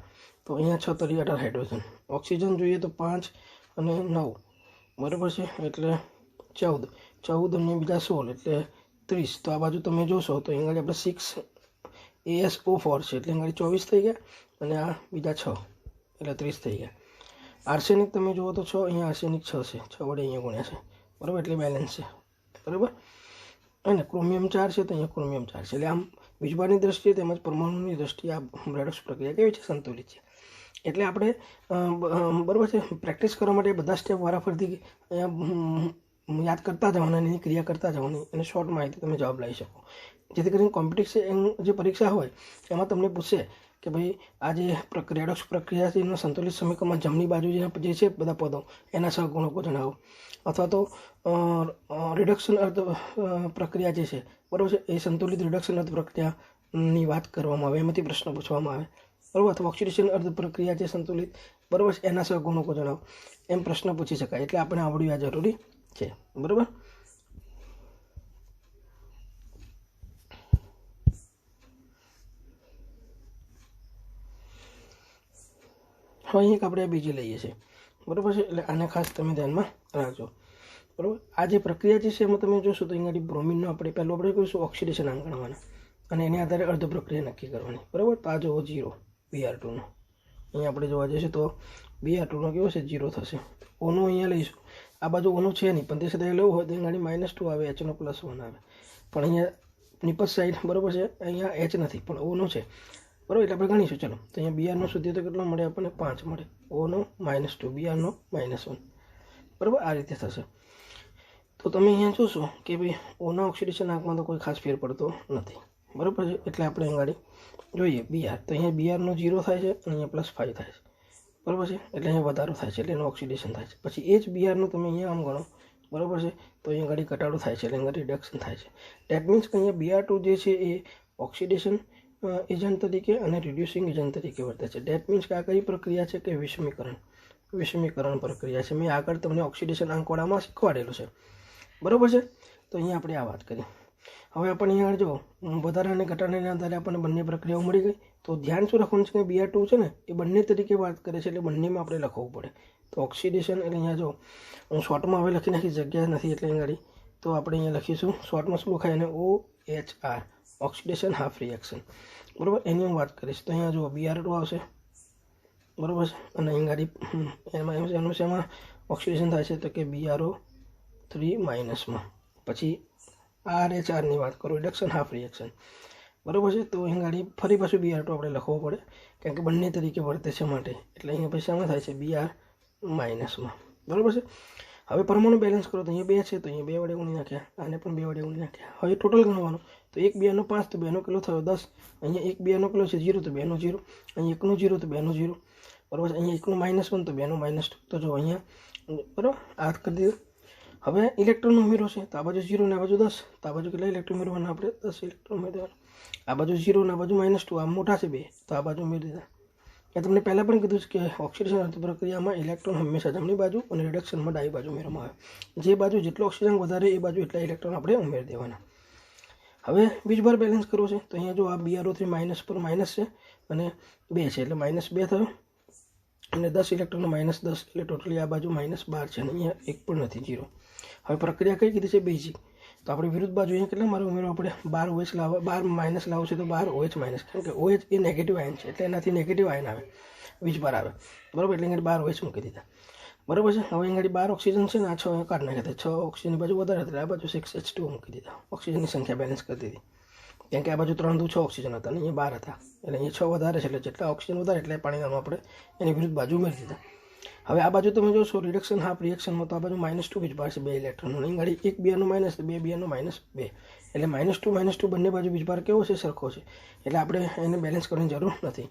તો અહીંયા 6 તરી 18 હાઇડ્રોજન। ઓક્સિજન જોઈએ તો 5 અને 9 બરાબર છે એટલે 14 અને બીજા 16 એટલે 30। તો આ બાજુ તમે જોશો તો અહીંયા આપણે 6ASO4 છે એટલે અહીંયા 24 થઈ ગયા અને આ બીજા 6 એટલે 30 થઈ ગયા। આર્સેનિક તમે જુઓ તો 6, અહીંયા આર્સેનિક 6 છે, 6 વડે અહીંયા ગુણ્યા છે બરાબર એટલે બેલેન્સ છે બરાબર। અને ક્રોમિયમ 4 છે તો અહીંયા ક્રોમિયમ 4 છે। એટલે આમ વીજભારની દ્રષ્ટિએ તેમજ પરમાણુની દ્રષ્ટિએ આ રેડોક્સ પ્રક્રિયા કેવી છે સંતુલિત છે। એટલે આપણે બરાબર છે પ્રેક્ટિસ કરવા માટે બધા સ્ટેપ વારાફરતી અહીંયા યાદ કરતા જવાના, એની ક્રિયા કરતા જવાની અને શોર્ટ માહિતી તમે જવાબ લાવી શકો, જેથી કરીને કોમ્પિટિશન જે પરીક્ષા હોય એમાં તમને પૂછશે કે ભાઈ આ જે રેડોક્સ પ્રક્રિયા છે એના સંતુલિત સમીકરણમાં જમણી બાજુ જે છે બધા પદો એના સહગુણકો જણાવો, અથવા તો રિડક્શન અર્ધ પ્રક્રિયા જે છે બરાબર છે એ સંતુલિત રિડક્શન અર્ધ પ્રક્રિયાની વાત કરવામાં આવે, એમાંથી પ્રશ્ન પૂછવામાં આવે બરાબર। અથવા ઓક્સિડેશન અર્ધ પ્રક્રિયા જે સંતુલિત બરાબર છે એના સહગુણકો જણાવો, એમ પ્રશ્ન પૂછી શકાય। એટલે આપણે આવડ્યું આ જરૂરી છે બરાબર। હવે અહીં આપણે બીજી લઈએ છીએ બરાબર છે, એટલે આને ખાસ તમે ધ્યાનમાં રાખજો બરાબર। આ જે પ્રક્રિયા જે છે એમાં તમે જોશો તો અહીંયા બ્રોમિનનો આપણે પહેલું આપણે કહીશું ઓક્સિડેશન આંક ગણવાના અને એની આધારે અર્ધ પ્રક્રિયા નક્કી કરવાની બરાબર। તો આ જુઓ 0 Br2નો, અહીંયા આપણે જોવા જઈશું તો Br2નો કેવો છે 0 થશે। ઓનો અહીંયા લઈશું, આ બાજુ ઓનું છે નહીં પણ તે છતાં લેવું હોય તો અહીંયા -2 આવે, Hનો +1 આવે, પણ અહીંયા નિપજ સાઈડ બરાબર છે અહીંયા H નથી પણ ઓનો છે બરાબર। એટલે આપણે ગણીશું ચલો, તો અહીંયા Brનો સુધી તો કેટલો મળે આપણને 5 મળે, ઓનો -2 Brનો -1 બરાબર। આ રીતે થશે। તો તમે અહીંયા જોશો કે ભાઈ ઓના ઓક્સિડેશન આંકમાં તો કોઈ ખાસ ફેર પડતો નથી બરાબર છે। એટલે આપણે અહીંયા જોઈએ Br, તો અહીંયા Brનો 0 થાય છે અને અહીંયા +5 થાય છે બરાબર છે, એટલે અહીંયા વધારો થાય છે એટલે એનું ઓક્સિડેશન થાય છે। પછી એ જ Brનું તમે અહીંયા આમ ગણો બરાબર છે, તો અહીંયા ઘડી ઘટાડો થાય છે એટલે અહીંયા રિડક્શન થાય છે। ડેટ મીન્સ કે અહીંયા Br2 જે છે એ ઓક્સિડેશન એજન્ટ તરીકે અને રિડ્યુસિંગ એજન્ટ તરીકે વર્તે છે। ડેટ મીન્સ કે આ કઈ પ્રક્રિયા છે કે વિષમીકરણ પ્રક્રિયા છે। મેં આગળ તમને ઓક્સિડેશન આંકવાડામાં શીખવાડેલું છે બરાબર છે। તો અહીંયા આપણે આ વાત કરી। હવે આપણે અહીંયા જો વધારા અને ઘટાડાના આધારે આપણને બંને પ્રક્રિયાઓ મળી ગઈ। તો ધ્યાન શું રાખવાનું છે કે Br2 છે ને એ બંને તરીકે વાત કરે છે એટલે બંનેમાં આપણે લખવું પડે। તો ઓક્સિડેશન એટલે અહીંયા જો હું શોર્ટમાં હવે લખી નાખી, જગ્યા નથી એટલે અહીંયા તો આપણે અહીંયા લખીશું શોર્ટમાં શું લખાય એને OHR ઓક્સિડેશન હાફ રિએક્શન બરાબર, એની હું વાત કરીશ। તો અહીંયા જો Br2 આવશે બરાબર છે અને અહીંયા એનું શેમાં ઓક્સિડેશન થાય છે તો કે BrO3 માઇનસમાં, પછી RHRની વાત કરું રિડક્શન હાફ રિએક્શન બરાબર છે। તો અહીં ફરી પાછું Br2 આપણે લખવું પડે કારણ કે બંને તરીકે વર્તે છે માટે, એટલે અહીંયા પછી શેમાં થાય છે Br માઇનસમાં બરાબર છે। હવે પરમાણુ બેલેન્સ કરો તો અહીંયા 2 છે તો અહીંયા 2 વડે ગુણી નાખ્યા, આને પણ 2 વડે ગુણી નાખ્યા। હવે ટોટલ ગણવાનું તો 1 2 5 તો 2 નો કેટલો થયો 10, અહીંયા 1 2 નો કેટલો છે 0 તો 2 નો 0, અહીંયા 1 નો 0 તો 2 નો 0 બરાબર, અહીંયા 1 નો -1 તો 2 નો -2, તો જો અહીંયા બરાબર આ કરી દીધું। હવે ઇલેક્ટ્રોન ઉમેરો છે તો આ બાજુ 0 ને આ બાજુ 10, તો આ બાજુ કેટલા ઇલેક્ટ્રોન ઉમેરવાના આપણે 10 ઇલેક્ટ્રોન ઉમેરી દેવાના। આ બાજુ 0 ને આ બાજુ -2, આ મોટા છે 2 તો આ બાજુ ઉમેરી દીધા। એ તમને પહેલાં પણ કીધું છે કે ઓક્સિડેશન અર્ધ પ્રક્રિયામાં ઇલેક્ટ્રોન હંમેશા જમણી બાજુ અને રિડક્શનમાં ડાબી બાજુ ઉમેરવામાં આવે, જે બાજુ જેટલો ઓક્સિજન વધારે એ બાજુ એટલા ઇલેક્ટ્રોન આપણે ઉમેરી દેવાના હવે વીજભાર બેલેન્સ કરવો છે તો અહીંયા જો આ BrO3 માઇનસ પર માઇનસ છે અને 2 છે એટલે -2 થયો અને 10 ઇલેક્ટ્રોનનો -10 એટલે ટોટલી આ બાજુ -12 છે અને અહીંયા એક પણ નથી 0. હવે પ્રક્રિયા કઈ કીધી છે બેઝિક, તો આપણે વિરુદ્ધ બાજુ અહીંયા કેટલા મારો ઉમેરો આપણે 12 OH લાવવા 12 માઇનસ લાવો છે તો 12 OH માઇનસ, કેમ કે OH એ નેગેટિવ આયન છે એટલે એનાથી નેગેટિવ આયન આવે વીજભાર આવે બરાબર, એટલે અહીંયા 12 OH મૂકી દીધા બરાબર છે. હવે અહીંયા 12 ઓક્સિજન છે ને આ 6 કાઢ નાખ્યા, 6 ઓક્સિજનની બાજુ વધારે હતા, આ બાજુ 6 H2O મૂકી દીધા, ઓક્સિજનની સંખ્યા બેલેન્સ કરી દીધી, કેમ કે આ બાજુ 3 દુ 6 ઓક્સિજન હતા અને અહીંયા 12 હતા એટલે અહીંયા 6 વધારે છે એટલે જેટલા ઓક્સિજન વધારે એટલે પાણીના આપણે એની વિરુદ્ધ બાજુ ઉમેરી દીધા. હવે આ બાજુ તમે જોશો રિડક્શન હાફ રિએક્શનમાં તો આ બાજુ -2 વીજભાર છે 2 ઇલેક્ટ્રોનનો, અહીં ગાડી 1 Br નો માઇનસ 2 Br નો -2 એટલે -2 બંને બાજુ વીજભાર કેવો છે સરખો છે એટલે આપણે એને બેલેન્સ કરવાની જરૂર નથી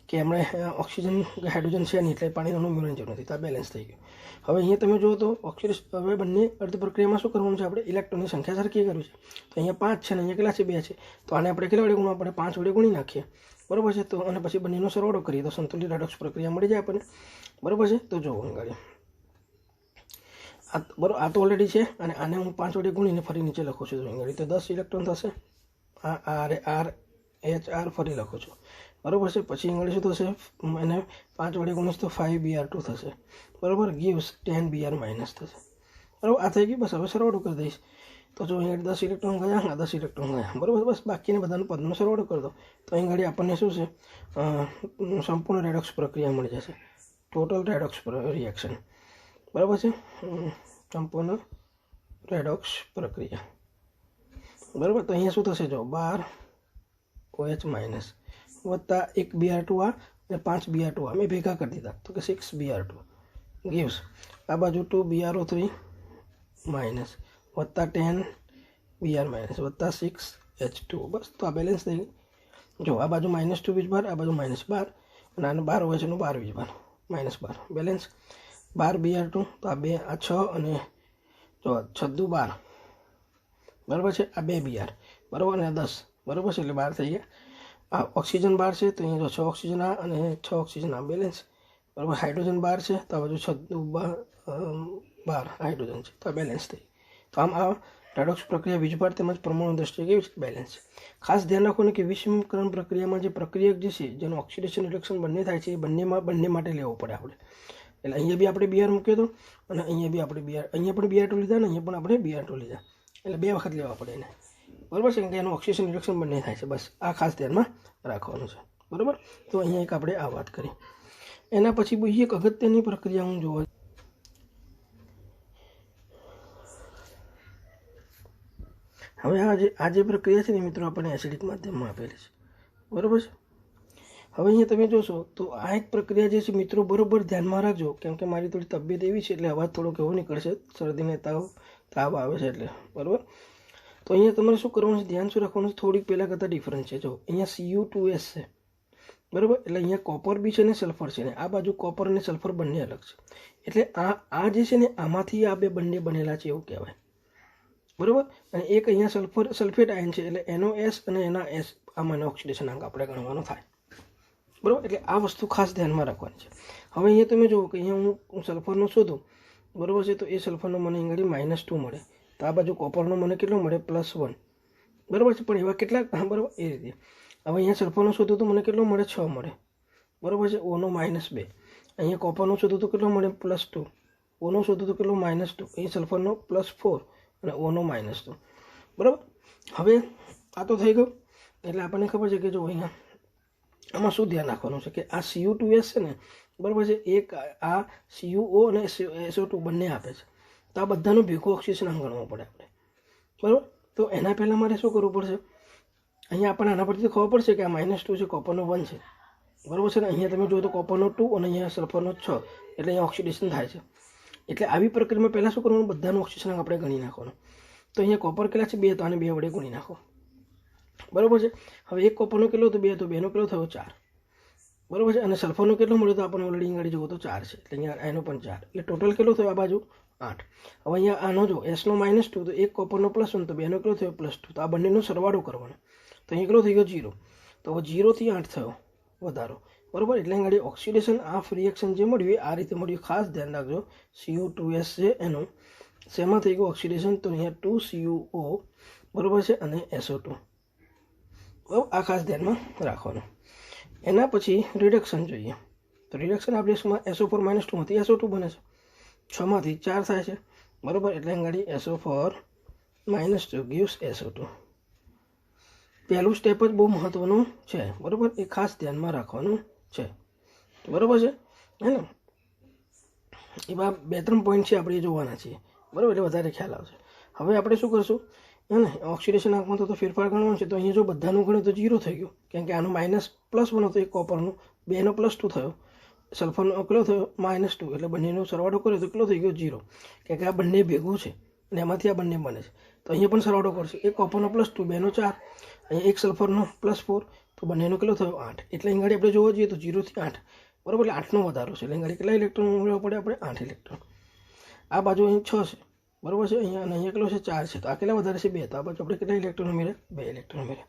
કે એમણે ઓક્સિજન હાઇડ્રોજન છે નહીં એટલે પાણીનું ઉમેરવાની જરૂર નથી, તો આ બેલેન્સ થઈ ગયું. હવે અહીંયા તમે જુઓ તો ઓક્સિડેશન હવે બંને અર્ધ પ્રક્રિયામાં શું કરવાનું છે આપણે ઇલેક્ટ્રોનની સંખ્યા સરખી કરવી છે, તો અહીંયા 5 છે ને અહીંયા કેટલા છે 2 છે, તો આને આપણે કેટલા વડે ગુણવા પડે 5 વડે ગુણી નાખીએ બરાબર છે, તો અને પછી બંનેનો સરવાળો કરીએ તો સંતુલિત રેડોક્સ પ્રક્રિયા મળી જાય આપણને બરાબર છે. તો જુઓ ગાડી બરાબર આ તો ઓલરેડી છે અને આને હું 5 વડે ગુણીને ફરી નીચે લખું છું ગાડી, તો 10 ઇલેક્ટ્રોન થશે, આ R ફરી લખું છું બરાબર છે. પછી ઇંગ્લિશ શું થશે એને 5 વડે ગુણીશ તો 5Br2 થશે બરાબર, ગીવ્સ 10 Br માઇનસ થશે બરાબર. આ થઈ ગયું, બસ હવે સરવાળો કરી દઈશ તો જો અહીંયા 10 ઇલેક્ટ્રોન ગયા, 10 ઇલેક્ટ્રોન ગયા બરાબર, બસ બાકીને બધાનું પદનો સરવાળો કરી દો તો અહીં ઘડી આપણને શું છે સંપૂર્ણ રેડોક્સ પ્રક્રિયા મળી જશે, ટોટલ રેડોક્સ રિએક્શન બરાબર છે, સંપૂર્ણ રેડોક્સ પ્રક્રિયા બરાબર. તો અહીંયા શું થશે જો 12 OH માઇનસ વત્તા 1 Br2 આ અને 5 Br2 આ મેં ભેગા કરી દીધા તો કે 6 Br2 ગીવ્સ આ બાજુ 2 BrO3 માઇનસ વત્તા 10 Br માઇનસ વત્તા 6 H2, બસ તો આ બેલેન્સ થઈ ગઈ. જો આ બાજુ -2 વીજભાર, આ બાજુ -12 અને આનું 12 OH નું 12 વીજભાર -12 બેલેન્સ 12 Br2 તો આ 2 આ 6 અને જો 6 દુ 12 બરાબર છે, આ 2 Br બરાબર અને 10 બરાબર છે એટલે 12 થઈ ગયા. આ ઓક્સિજન 12 છે તો અહીંયા જો 6 ઓક્સિજન આ અને 6 ઓક્સિજન આ બેલેન્સ બરાબર. હાઇડ્રોજન 12 છે તો આ બાજુ 6 દુ 12 હાઇડ્રોજન છે તો આ બેલેન્સ થઈ. તો આમ આ રેડોક્સ પ્રક્રિયા વીજભાર તેમજ પરમાણુ દ્રષ્ટિએ કેવી છે બેલેન્સ છે. ખાસ ધ્યાન રાખો ને કે વિષમકરણ પ્રક્રિયામાં જે પ્રક્રિયક જે છે જેનું ઓક્સિડેશન રિડક્શન બંને થાય છે એ બંને માટે લેવો પડે આપણે. એટલે અહીંયા બી આપણે Br મૂક્યો હતો અને અહીંયા બી આપણે અહીંયા પણ Br2 લીધા ને અહીંયા પણ આપણે Br2 લીધા એટલે 2 વખત લેવા પડે એને બરાબર છે, કે એનું ઓક્સિડેશન રિડક્શન બંને થાય છે, બસ આ ખાસ ધ્યાનમાં રાખવાનું છે બરાબર. તો અહીંયા એક આપણે આ વાત કરી. એના પછી બીજી એક અગત્યની પ્રક્રિયા હું જોવા હવે આ જે પ્રક્રિયા છે ને મિત્રો આપણને એસિડિક માધ્યમમાં આપેલી છે બરાબર છે. હવે અહીંયા તમે જોશો તો આ એક પ્રક્રિયા જે છે મિત્રો બરાબર ધ્યાનમાં રાખજો, કેમ કે મારી થોડી તબિયત એવી છે એટલે અવાજ થોડો કેવો નીકળશે, શરદીને તાવ આવે છે એટલે બરાબર. તો અહીંયા તમારે શું કરવાનું છે, ધ્યાન શું રાખવાનું છે, થોડીક પહેલાં કરતાં ડિફરન્સ છે. જો અહીંયા Cu2S છે બરાબર, એટલે અહીંયા કોપર બી છે ને સલ્ફર છે ને આ બાજુ કોપર અને સલ્ફર બંને અલગ છે, એટલે આ જે છે ને આમાંથી આ બે બંને બનેલા છે એવું કહેવાય બરાબર. અને એક અહીંયા સલ્ફેટ આયન છે એટલે એનો S અને એના S આમાંનો ઓક્સિડેશન અંક આપણે ગણવાનો થાય બરાબર. એટલે આ વસ્તુ ખાસ ધ્યાનમાં રાખવાની છે. હવે અહીંયા તમે જુઓ કે અહીંયા હું સલ્ફરનો શોધું બરાબર છે, તો એ સલ્ફરનો મને અહીં -2 મળે, તો આ બાજુ કોપરનો મને કેટલો મળે +1 બરાબર છે. પણ એવા કેટલાક બરાબર એ રીતે હવે અહીંયા સલ્ફરનો શોધું તો મને કેટલો મળે 6 મળે બરાબર છે, ઓનો -2. અહીંયા કોપરનો શોધું તો કેટલો મળે +2, ઓનો શોધું તો કેટલો -2, અહીં સલ્ફરનો +4 અને ઓનો -2 બરાબર. હવે આ તો થઈ ગયું એટલે આપણને ખબર છે કે જો અહીંયા આમાં શું ધ્યાન રાખવાનું છે કે આ Cu2S છે ને બરાબર છે, એક આ CuO અને SO2 બંને આપે છે, તો આ બધાનું ભેગું ઓક્સિજન ગણવું પડે આપણે બરાબર. તો એના પહેલાં મારે શું કરવું પડશે, અહીંયા આપણને આના પરથી ખબર પડશે કે આ -2 છે, કોપરનો 1 છે બરાબર છે ને. અહીંયા તમે જુઓ તો કોપરનો 2 અને અહીંયા સલ્ફરનો 6 એટલે અહીંયા ઓક્સિડેશન થાય છે. એટલે આવી પ્રક્રિયામાં પહેલાં શું કરવાનું, બધાનું ઓક્સિજન આપણે ગણી નાખવાનું. તો અહીંયા કોપર કેટલા છે 2, તો આને 2 વડે ગુણી નાખો બરાબર છે. હવે એક કોપરનો કેટલો હતો 2, તો 2નો કેટલો થયો 4 બરાબર છે. અને સલ્ફરનો કેટલો મળ્યો તો આપણને ઓલરેડી આગળ જુઓ તો 4 છે, એટલે અહીંયા એનો પણ 4 એટલે ટોટલ કેટલો થયો આ બાજુ 8. હવે અહીંયા આનો જો S નો -2 તો એક કોપરનો +1 તો 2નો કેટલો થયો +2, તો આ બંનેનો સરવાળો કરવાનો, તો અહીંયા કેટલો થઈ ગયો 0, તો હવે 0 થી 8 થયો વધારો બરાબર. એટલે આગળ ઓક્સિડેશન આ રિએક્શન જે મળ્યું એ આ રીતે મળ્યું, ખાસ ધ્યાન રાખજો Cu2S છે એનું શેમાં થઈ ગયું ઓક્સિડેશન? તો અહીંયા 2CuO બરાબર છે અને SO2. બરાબર, આ ખાસ ધ્યાનમાં રાખવાનું. એના પછી રિડક્શન જોઈએ. તો રિડક્શન આપણે SO4 - 2 માંથી SO2 બને છે, 6 માંથી 4 થાય છે બરાબર, એટલે ગાડી SO4 - 2 gives SO2. પહેલું સ્ટેપ જ બહુ મહત્વનું છે બરાબર, એ ખાસ ધ્યાનમાં રાખવાનું છે બરાબર છે હે ને. એવા 2-3 પોઈન્ટ છે આપણે જોવાના છીએ બરાબર, એટલે વધારે ખ્યાલ આવશે. હવે આપણે શું કરશું હે ને, ઓક્સિડેશન આંકમાં તો ફેરફાર ગણવાનો છે. તો અહીંયા જો બધાનું ગણ્યું તો 0 થઈ ગયું, કારણ કે આનું -+1 હતો, એક કોપરનું, 2નો +2 થયો, સલ્ફરનો કેટલો થયો -2, એટલે બંનેનો સરવાળો કર્યો તો કેટલો થઈ ગયો 0, કારણ કે આ બંને ભેગું છે અને એમાંથી આ બંને બને છે. તો અહીંયા પણ સરવાળો કરશે, એક કોપરનો +2, 2નો 4, અહીંયા એક સલ્ફરનો +4, તો બંનેનો કેટલો થયો 8. એટલે અહીં આપણે જોવા જઈએ તો 0 થી 8 બરાબર, એટલે 8નો વધારો છે. એટલે અહીં કેટલા ઇલેક્ટ્રોન ઉમેરવા પડે આપણે? 8 ઇલેક્ટ્રોન. આ બાજુ અહીં 6 છે બરાબર છે, અહીંયા અને અહીંયા કેટલો છે 4 છે, તો આ કેટલા વધારે છે 2, તો આ બાજુ આપણે કેટલા ઇલેક્ટ્રોન ઉમેર્યા? 2 ઇલેક્ટ્રોન ઉમેર્યા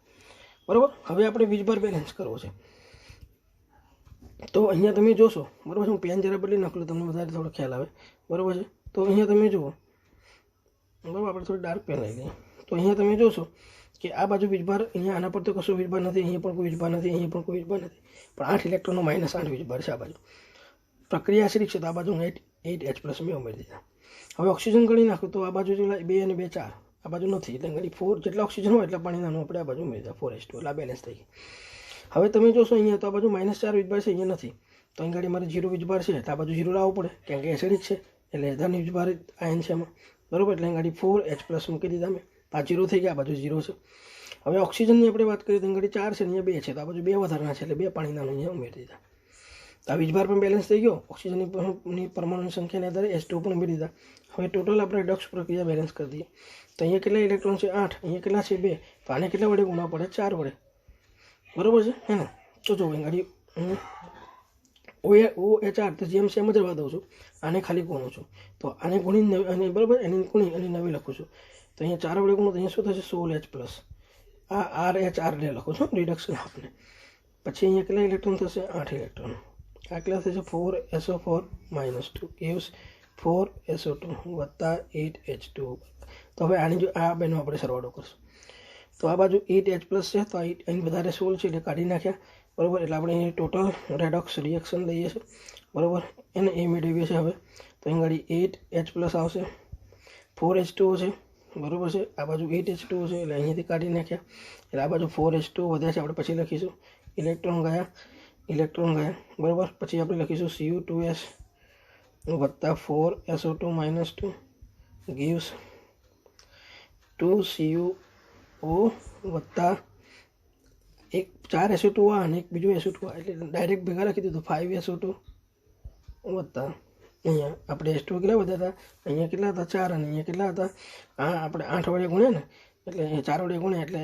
બરાબર. હવે આપણે વીજભાર બેલેન્સ કરવો છે. તો અહીંયા તમે જોશો બરાબર, હું પેન જરા બદલી નાખું તમને વધારે થોડો ખ્યાલ આવે બરાબર છે. તો અહીંયા તમે જુઓ બરાબર, આપણે થોડી ડાર્ક પેન લઈ લઈએ. તો અહીંયા તમે જોશો કે આ બાજુ વીજભાર, અહીંયા આના પર તો કશો વીજભાર નથી, અહીંયા પણ કોઈ વીજભાર નથી, અહીંયા પણ કોઈ વીજભાર નથી, પણ 8 ઇલેક્ટ્રોનનો -8 વીજભાર છે આ બાજુ. પ્રક્રિયા આશ્રિત છે તો આ બાજુ 8H+ મેં ઉમેરી દીધા. હવે ઓક્સિજન ગણી નાખું તો આ બાજુ 2 અને 2 4, આ બાજુ નથી, એટલે ગણી 4 જેટલા ઓક્સિજન હોય એટલા પાણી નાનું આપણે આ બાજુ ઉમેરી દીધા, 4H2, એટલે આ બેલેન્સ થઈ ગઈ. હવે તમે જોશો અહીંયા તો આ બાજુ -4 વીજભાર છે, અહીંયા નથી, તો અહીં ગાડી મારે 0 વીજભાર છે, તો આ બાજુ 0 લાવવું પડે, કારણ કે એસિડિક છે એટલે ધન વીજભાર આયન છે એમાં બરાબર, એટલે અહીં ગાડી 4H+ મૂકી દીધા મેં, આ 0 થઈ ગયા, આ બાજુ 0 છે. હવે ઓક્સિજનની આપણે વાત કરીએ તો અહીં ગાડી 4 છે, અહીંયા 2 છે, તો આ બાજુ 2 વધારાના છે, એટલે 2 પાણી નાનું અહીંયા ઉમેરી દીધા. તો આ વીજભાર પણ બેલેન્સ થઈ ગયો, ઓક્સિજનની પરમાણુની સંખ્યાને આધારે H2 પણ ઉમેરી દીધા. હવે ટોટલ આપણે રિડક્સ પ્રક્રિયા બેલેન્સ કરી દઈએ. તો અહીંયા કેટલા ઇલેક્ટ્રોન છે? 8, અહીંયા કેટલા છે? 2, તો આને કેટલા વડે ગુણવા પડે? 4 વડે બરાબર છે હે ને. તો જો ગાડી OH તો જેમ સેમ જ રહેવા દઉં છું, આને ખાલી ગુણું છું, તો આને ગુણી અને બરાબર એની ગુણી અને નવી લખું છું. તો અહીંયા 4 વડે ગુણું તો અહીંયા શું થશે? 16H+. આ RH ને લખું છું રિડક્શન આપને. પછી અહીંયા કેટલા ઇલેક્ટ્રોન થશે? 8 ઇલેક્ટ્રોન. આ કેટલા થશે? 4SO4 - 2 gives 4SO2 + 8H2. તો હવે આની જો આ બેનો આપણે સરવાળો કરશું તો આ બાજુ 8H+ છે, તો અહીં વધારે 16 છે એટલે કાઢી નાખ્યા બરાબર, એટલે આપણે અહીં ટોટલ રેડોક્સ રિએક્શન લઈએ છીએ બરાબર, એને એ મેળવીએ છીએ. હવે તો અહીં ગાડી 8H+ આવશે, 4H2O છે બરાબર છે, આ બાજુ 8H2O છે, એટલે અહીંયાથી કાઢી નાખ્યા, એટલે આ બાજુ 4H2O વધ્યા છે, આપણે પછી લખીશું ઇલેક્ટ્રોન ગયા બરાબર. પછી આપણે લખીશું Cu2S + 4SO2 - 2 gives 2CuO + 4 SO2 અને એક બીજું SO2, એટલે ડાયરેક્ટ ભેગા લખી દીધું 5SO2 + અહીંયા આપણે H2 કેટલા વધ્યા હતા? અહીંયા કેટલા હતા? 4, અને અહીંયા કેટલા હતા? આપણે 8 વડે ગુણ્યા ને, એટલે 4 વડે ગુણ્યા એટલે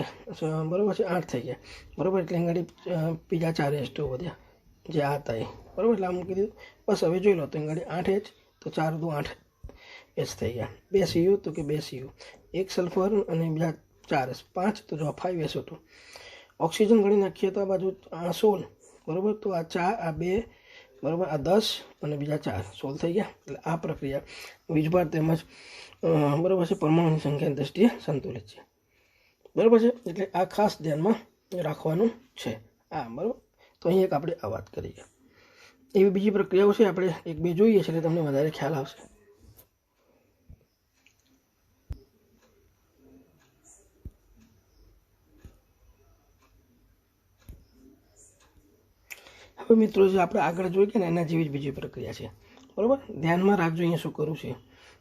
બરાબર છે 8 થઈ ગયા બરાબર, એટલે ગાડી બીજા 4 H2 વધ્યા જે આ હતા એ બરાબર, એટલે આ મૂકી દીધું. બસ હવે જોઈ લો તો ગાડી 8H, તો 4 × 2 8H થઈ ગયા. 2 Cu, તો કે 2 Cu, એક સલ્ફર અને બીજા 4 5, તો જો 5SO2. ઓક્સિજન ગણી નાખીએ તો આ બાજુ 16 બરાબર, તો આ 4, આ 2 બરાબર, આ 10 અને બીજા 4, 16 થઈ ગયા. એટલે આ પ્રક્રિયા વીજભાર તેમજ બરાબર છે પરમાણુની સંખ્યાની દ્રષ્ટિએ સંતુલિત છે બરાબર છે, એટલે આ ખાસ ધ્યાનમાં રાખવાનું છે આ બરાબર. તો અહીં એક આપણે આ વાત કરીએ. એવી બીજી પ્રક્રિયાઓ છે, આપણે 1-2 જોઈએ છે એટલે તમને વધારે ખ્યાલ આવશે. હવે મિત્રો જે આપણે આગળ જોઈએ ને એના જેવી જ બીજી પ્રક્રિયા છે બરાબર, ધ્યાનમાં રાખજો. અહીંયા શું કરવું છે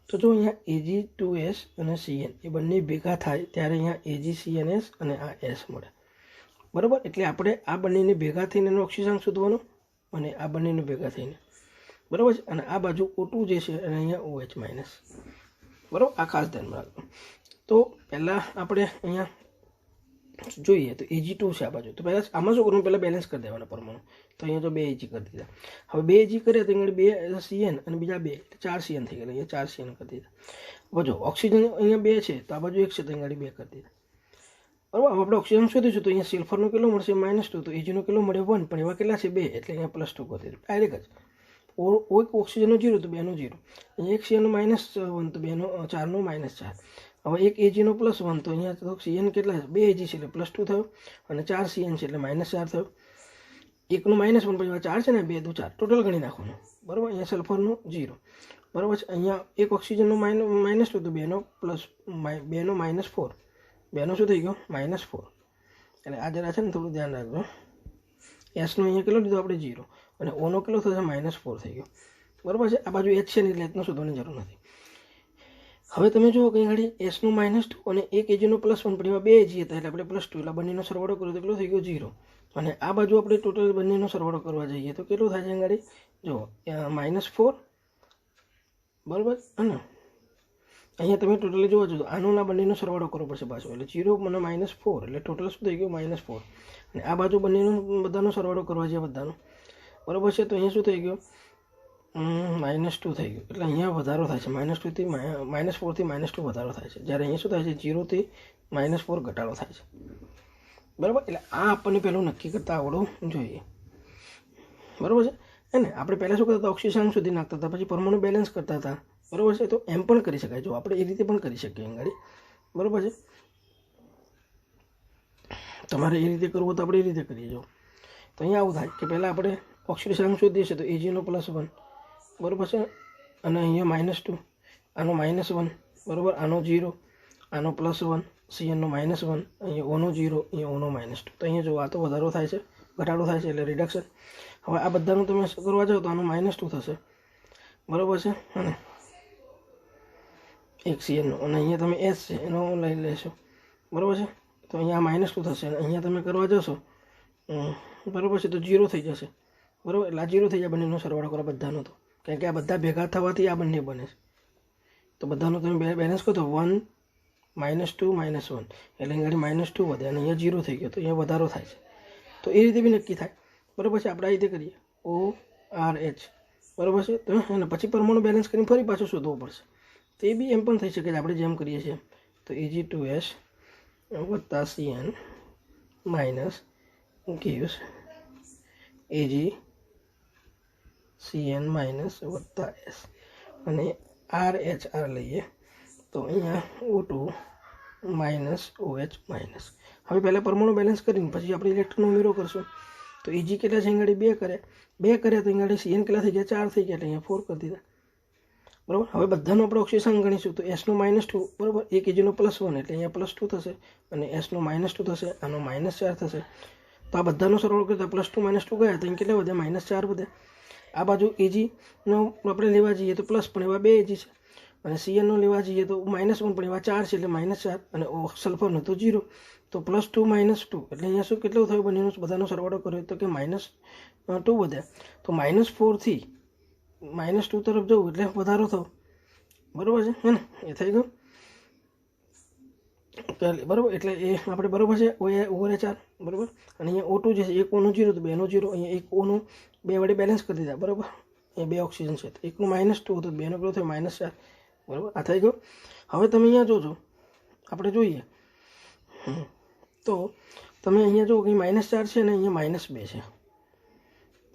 તો જો અહીંયા Ag2S અને Cn એ બંને ભેગા થાય ત્યારે અહીંયા AgCnS અને આ S મળે બરાબર. એટલે આપણે આ બંનેને ભેગા થઈને એનો ઓક્સિજન શોધવાનો અને આ બંનેને ભેગા થઈને બરાબર છે, અને આ બાજુ O2 જે છે અને અહીંયા OH- બરાબર. આ ખાસ ધ્યાનમાં રાખજો. તો પહેલાં આપણે અહીંયા જોઈએ તો Ag2 છે આ બાજુ, તો પહેલાં આમાં શું કરવું? પહેલાં બેલેન્સ કરી દેવાના પરમાણુ. તો અહીંયા તો 2 Ag કરી દીધા. હવે 2 Ag કરીએ તો અહીંયા 2 Cn અને બીજા 2 એટલે 4 Cn થઈ ગયા, અહીંયા 4 Cn કરી દીધા. હવે જો ઓક્સિજન અહીંયા 2 છે તો આ બાજુ 1 છે, તો અહીંયા 2 કરી દીધા બરાબર. હવે આપણે ઓક્સિજન શોધીશું તો અહીંયા સલ્ફરનો કેટલો મળશે? -2, તો Ag નો કેટલો મળે? 1, પણ એવા કેટલા છે? 2, એટલે અહીંયા +2 કરી દીધું ડાયરેક્ટ જ એક ઓક્સિજનનો 0 તો 2નો 0, અહીંયા એક સીએનનો -1 તો 2નો 4નો -4. હવે એક એજીનો +1 તો અહીંયા તો સીએન કેટલા છે? 2 એજી છે એટલે +2 થયો, અને 4 સીએન છે એટલે -4 થયો. એકનો -1 પછી 4 છે ને, 2 તો 4 ટોટલ ગણી નાખવાનું, બરાબર. અહીંયા સલ્ફરનો 0, બરાબર છે. અહીંયા એક ઓક્સિજનનો -2 તો 2નો -4, 2નો શું થઈ ગયો? -4. એટલે આ જરા છે ને થોડું ધ્યાન રાખજો. એસનો અહીંયા કેટલો લીધો આપણે? 0, અને ઓનો કેટલો થશે? -4 થઈ ગયો, બરાબર છે. આ બાજુ એચ છે ને એટલે એચનો શોધવાની જરૂર નથી. હવે તમે જુઓ કંઈ ઘડી એસનો -2 અને એક એજીનો +1 પણ એમાં 2 એજી હતા એટલે આપણે +2, એટલે બંનેનો સરવાળો કર્યો તો કેટલો થઈ ગયો? 0. અને આ બાજુ આપણે ટોટલ બંનેનો સરવાળો કરવા જઈએ તો કેટલું થાય છે ઘડી? જુઓ -4, બરાબર. અને અહીંયા તમે ટોટલી જોવા છો તો આનો બંનેનો સરવાળો કરવો પડશે પાછો, એટલે 0 અને -4 એટલે ટોટલ શું થઈ ગયું? -4. અને આ બાજુ બંનેનો બધાનો સરવાળો કરવા છે બધાનો, બરાબર છે. તો અહીંયા શું થઈ ગયું? -2 થઈ ગયું. એટલે અહીંયા વધારો થાય છે, -4 થી -2 વધારો થાય છે, જ્યારે અહીંયા શું થાય છે? 0 થી -4 ઘટાડો થાય છે, બરાબર. એટલે આ આપણને પહેલું નક્કી કરતા આવડવું જોઈએ, બરાબર છે. અને આપણે પહેલાં શું કરતા હતા? ઓક્સિજન સુધી નાખતા હતા, પછી પરમાણુ બેલેન્સ કરતા હતા, બરાબર છે. તો એમ પણ કરી શકાય, જો આપણે એ રીતે પણ કરી શકીએ ગાડી, બરાબર છે. તમારે એ રીતે કરવું તો આપણે એ રીતે કરીએ. જો તો અહીંયા આવું થાય કે પહેલાં આપણે ઓક્સિડેશન શોધીએ છીએ તો એજીનો +1, બરાબર છે, અને અહીંયા -2, આનો -1, બરાબર, આનો 0, આનો +1, સીએનનો -1, અહીંયા ઓનો 0, અહીંયા ઓનો -2. તો અહીંયા જો આ તો વધારો થાય છે, ઘટાડો થાય છે એટલે રિડક્શન. હવે આ બધાનું તમે કરવા જાઓ તો આનો -2 થશે, બરાબર છે. અને એક સીએનનો, અને અહીંયા તમે એસ છે એનો લઈ લેશો, બરાબર છે. તો અહીંયા -2 થશે, અને અહીંયા તમે કરવા જશો, બરાબર છે, તો 0 થઈ જશે, બરાબર. એટલે આ 0 થઈ જાય બંનેનો સરવાળો કરો બધાનો, તો કારણ કે આ બધા ભેગા થવાથી આ બંને બને છે. તો બધાનો તમે બેલેન્સ કરો તો 1 -2 -1 એટલે અહીંયા -2 વધે, અને અહીંયા 0 થઈ ગયો તો અહીંયા વધારો થાય છે. તો એ રીતે બી નક્કી થાય, બરાબર છે. આપણે આ રીતે કરીએ ORH, બરાબર છે. તો અને પછી પરમાણુ બેલેન્સ કરીને ફરી પાછું શોધવું પડશે. તો એ બી એમ પણ થઈ શકે છે આપણે જેમ કરીએ છીએ. તો Ag2S + Cn - gives AgCN - S, અને RH લઈએ તો અહીંયા O2 - OH -. હવે પહેલાં પરમાણુ બેલેન્સ કરીને પછી આપણે ઇલેક્ટ્રોન ઉમેરો કરશું. તો Ag કેટલા છે? અહીંયા 2 કર્યા તો અહીંયા CN કેટલા થઈ ગયા? 4 થઈ ગયા, એટલે અહીંયા 4 કરી દીધા, બરાબર. હવે બધાનો આપણે ઓક્સિજન ગણીશું તો એસનો -2, બરાબર, એક એજીનો +1 એટલે અહીંયા +2 થશે, અને એસનો -2 થશે, આનો -4 થશે. તો આ બધાનો સરવાળો કરતા +2 -2 ગયા તો અહીં કેટલા વધ્યા? -4 વધ્યા. આ બાજુ એજીનો આપણે લેવા જઈએ તો પ્લસ પણ એવા 2 એજી છે, અને સીએનનો લેવા જઈએ તો -1 પણ એવા 4 છે એટલે -4, અને સલ્ફરનો તો 0. તો +2 - 2 એટલે અહીંયા શું કેટલું થયું? બંનેનો બધાનો સરવાળો કર્યો તો કે -2 વધ્યા. તો -4 થી -2 તરફ જવું એટલે વધારો થયો, બરાબર છે, હે ને? એ થઈ ગયું, બરાબર. એટલે એ આપણે બરાબર છે ORH, બરાબર. અને અહીંયા O2 જે છે, એક ઓનો 0 તો 2નો 0, અહીંયા એક ઓનો 2 વડે બેલેન્સ કરી દીધા, બરાબર. એ 2 ઓક્સિજન છે, તો એકનો -2 તો 2નો કેટલો થયો? -4, બરાબર. આ થઈ ગયો. હવે તમે અહીંયા જોજો, આપણે જોઈએ તો તમે અહીંયા જો કે -4 છે ને અહીંયા -2 છે,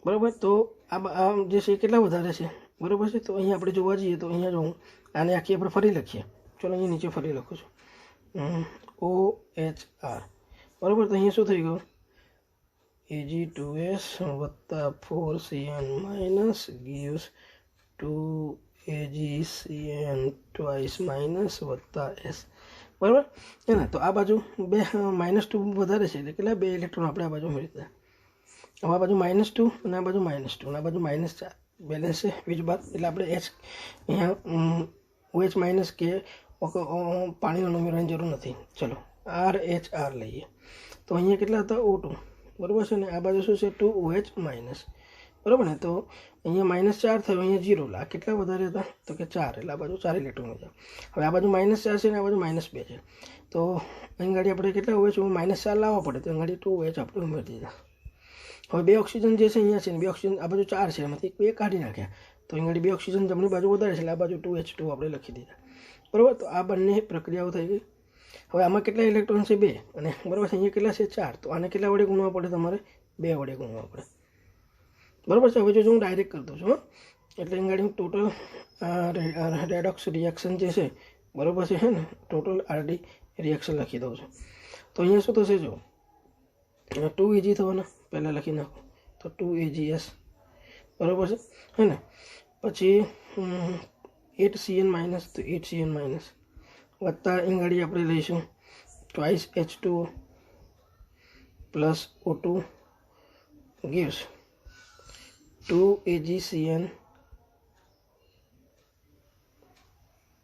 બરાબર. તો આ જે છે કેટલા વધારે છે, બરાબર છે. તો અહીંયા આપણે જોવા જઈએ તો અહીંયા જો આને આખી આપણે ફરી લખીએ, ચલો અહીંયા નીચે ફરી લખું છું OH, બરાબર. તો અહીંયા શું થઈ ગયું? Ag2S + 4Cn - gives 2AgCN twice - S, બરાબર. એના તો આ બાજુ -2 વધારે છે એટલે કેટલા? 2 ઇલેક્ટ્રોન આપણે આ બાજુ મળી ગયા. હવે આ બાજુ -2 અને આ બાજુ -2 અને આ બાજુ -4 બેલેન્સ છે બીજું બાદ. એટલે આપણે H અહીંયા OH - કે પાણીનો ઉમેરવાની જરૂર નથી. ચલો RH લઈએ તો અહીંયા કેટલા હતા? O2, બરાબર છે, ને આ બાજુ શું છે? 2OH -, બરાબર ને. તો અહીંયા -4 થયો, અહીંયા 0, આ કેટલા વધારે હતા? તો કે 4, એટલે આ બાજુ 4 ઇલેક્ટ્રોન હતા. હવે આ બાજુ -4 છે ને આ બાજુ -2 છે, તો અહીં ગાડી આપણે કેટલા OH -4 લાવવા પડે, તો અહીં ગાડી 2OH આપણે ઉમેરી દીધા. હવે 2 ઓક્સિજન જે છે અહીંયા છે ને 2 ઓક્સિજન આ બાજુ 4 છે, એમાંથી 2 કાઢી નાખ્યા, તો અહીં ગાડી 2 ઓક્સિજન જમણી બાજુ વધારે છે એટલે આ બાજુ 2H2 આપણે લખી દીધા, બરાબર. તો આ બંને પ્રક્રિયાઓ થઈ ગઈ. હવે આમાં કેટલા ઇલેક્ટ્રોન છે? 2, અને બરાબર છે અહીંયા કેટલા છે? 4. તો આને કેટલા વડે ગુણવા પડે? તમારે 2 વડે ગુણવા પડે, બરાબર છે. હવે જો હું ડાયરેક્ટ કરી દઉં છું એટલે અહીં હું ટોટલ રેડોક્સ રિએક્શન જે છે બરાબર છે ને ટોટલ આરડી રિએક્શન લખી દઉં છું. તો અહીંયા શું થશે જો 2 AG થવાના પહેલાં લખી નાખો તો 2 AgS બરાબર છે હે ને. પછી 8Cn માઇનસ તો 8Cn માઇનસ વત્તા અહીં આપણે લઈશું twice H2O plus O2 gives 2 AgCN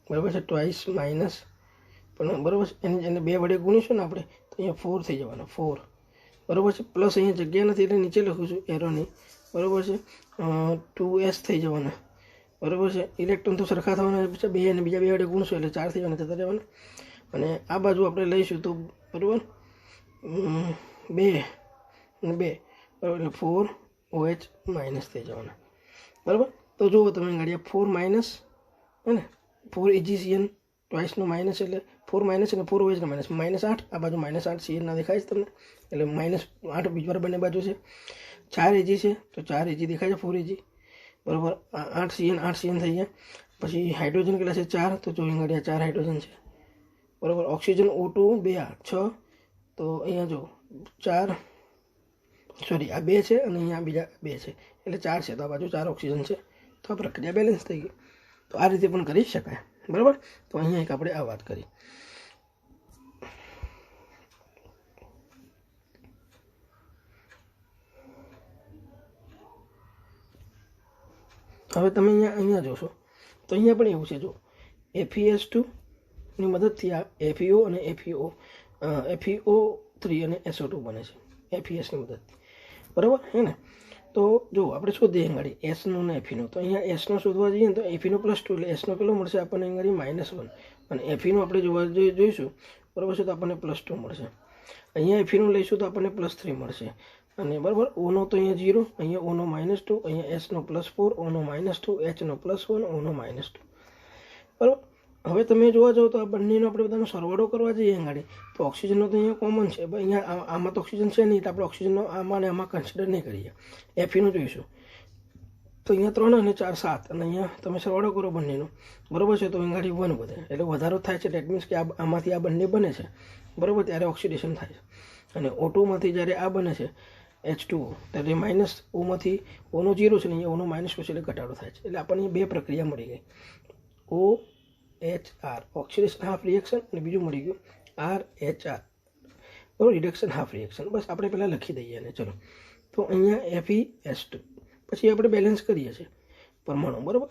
બરાબર છે ટ્વાઇસ માઇનસ પણ બરાબર છે એને 2 વડે ગુણીશું ને આપણે તો અહીંયા 4 થઈ જવાના 4 બરાબર છે. પ્લસ અહીંયા જગ્યા નથી એટલે નીચે લખું છું એરોની બરાબર છે 2S થઈ જવાના બરાબર છે. ઇલેક્ટ્રોન તો સરખા થવાના પછી 2 અને બીજા 2 વડે ગુણશું એટલે 4 થઈ જવાના જતા રહેવાના. અને આ બાજુ આપણે લઈશું તો બરાબર 2 અને 2 બરાબર એટલે 4OH માઇનસ થઈ જવાના બરાબર. તો જુઓ તમે ગાડી 4 માઇનસ હે ને 4 AgCN ટ્વાઇસનો માઇનસ એટલે 4 માઇનસ અને 4 OH માઇનસ -8 આ બાજુ -8 CN ના દેખાય છે તમને એટલે -8 બીજવાર બંને બાજુ છે. 4 AG છે તો 4 AG દેખાય છે 4 AG બરાબર 8 CN થઈ ગયા. પછી હાઇડ્રોજન કેટલા છે 4 તો જો અહીંયા 4 હાઇડ્રોજન છે બરાબર. ઓક્સિજન O2 2 આ 6 તો અહીંયા જો 4 સોરી આ 2 છે અને અહીંયા બીજા 2 છે એટલે 4 છે તો આ બાજુ 4 ઓક્સિજન છે તો આ પ્રક્રિયા બેલેન્સ થઈ ગઈ. તો આ રીતે પણ કરી શકાય બરાબર. તો અહીંયા એક આપણે આ વાત કરી. હવે તમે અહીંયા જોશો તો અહીંયા પણ એવું છે જો FeS2 ની મદદથી આ FeO અને FeO3 અને SO2 બને છે FeS ની મદદથી બરાબર હે ને. તો જો આપણે શોધીએ ગાડી એસનો ને એફીનો તો અહીંયા એસનો શોધવા જઈએ તો એફીનો +2 એટલે એસનો કેટલો મળશે આપણને ગાડી -1 અને એફીનો આપણે જોઈશું બરાબર છે તો આપણને +2 મળશે. અહીંયા એફીનો લઈશું તો આપણને +3 મળશે અને બરાબર ઓનો તો અહીંયા 0 અહીંયા ઓનો -2 અહીંયા એસનો +4 ઓનો -2 એચનો +1 ઓનો -2 બરાબર. હવે તમે જોવા જાઓ તો આ બંનેનો આપણે બધાનો સરવાળો કરવા જઈએ ગાડી તો ઓક્સિજનનો તો અહીંયા કોમન છે અહીંયા આમાં તો ઓક્સિજન છે નહીં તો આપણે ઓક્સિજનનો આમાં ને આમાં કન્સિડર નહીં કરીએ. એફીનું જોઈશું તો અહીંયા 3 અને 4 7 અને અહીંયા તમે સરવાળો કરો બંનેનો બરાબર છે તો અહીં ગાડી 1 વધે એટલે વધારો થાય છે. ડેટ મીન્સ કે આમાંથી આ બંને બને છે બરાબર ત્યારે ઓક્સિડેશન થાય છે. અને O2માંથી જ્યારે આ બને છે H2O ત્યારે -Oમાંથી ઓનો 0 છે ને અહીંયા ઓનો -2 છે એટલે ઘટાડો થાય છે એટલે આપણને 2 પ્રક્રિયા મળી ગઈ OHR ઓક્સિડેશન હાફ રિએક્શન અને બીજું મળી ગયું RHR બરાબર રિડક્શન હાફ રિએક્શન. બસ આપણે પહેલાં લખી દઈએ અને ચલો તો અહીંયા FeS2 પછી આપણે બેલેન્સ કરીએ છીએ પરમાણુ બરાબર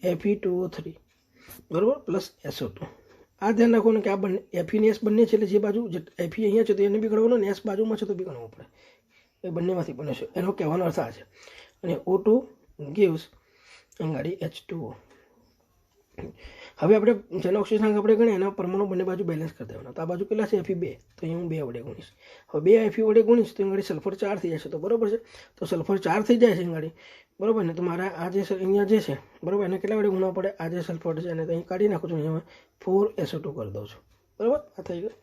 Fe2O3 બરાબર પ્લસ SO2. આ ધ્યાન રાખો ને કે આ બંને Fe ને S બંને છે એટલે જે બાજુ Fe અહીંયા છે તો એને બી ગણવાનો ને S બાજુમાં છે તો બી ગણવો પડે એ બંનેમાંથી બને છે એનો કહેવાનો અર્થ આ છે. અને O2 gives ગાડી H2O. હવે આપણે જેનો ઓક્સિજન આપણે ગણીએ એના પરમાણુ બંને બાજુ બેલેન્સ કરી દેવાના. તો આ બાજુ કેટલા છે Fe2 તો અહીંયા હું 2 વડે ગુણીશ. હવે 2 Fe વડે ગુણીશ તો ગાડી સલ્ફર 4 થઈ જશે તો બરાબર છે તો સલ્ફર 4 થઈ જાય છે ગાડી બરાબર ને. તો મારા આ જે અહીંયા જે છે બરાબર એને કેટલા વડે ગુણવા પડે આ જે સલ્ફર છે એને તો અહીં કાઢી નાખું છું અહીંયા 4SO2 કરી દઉં છું બરાબર આ થઈ ગયું.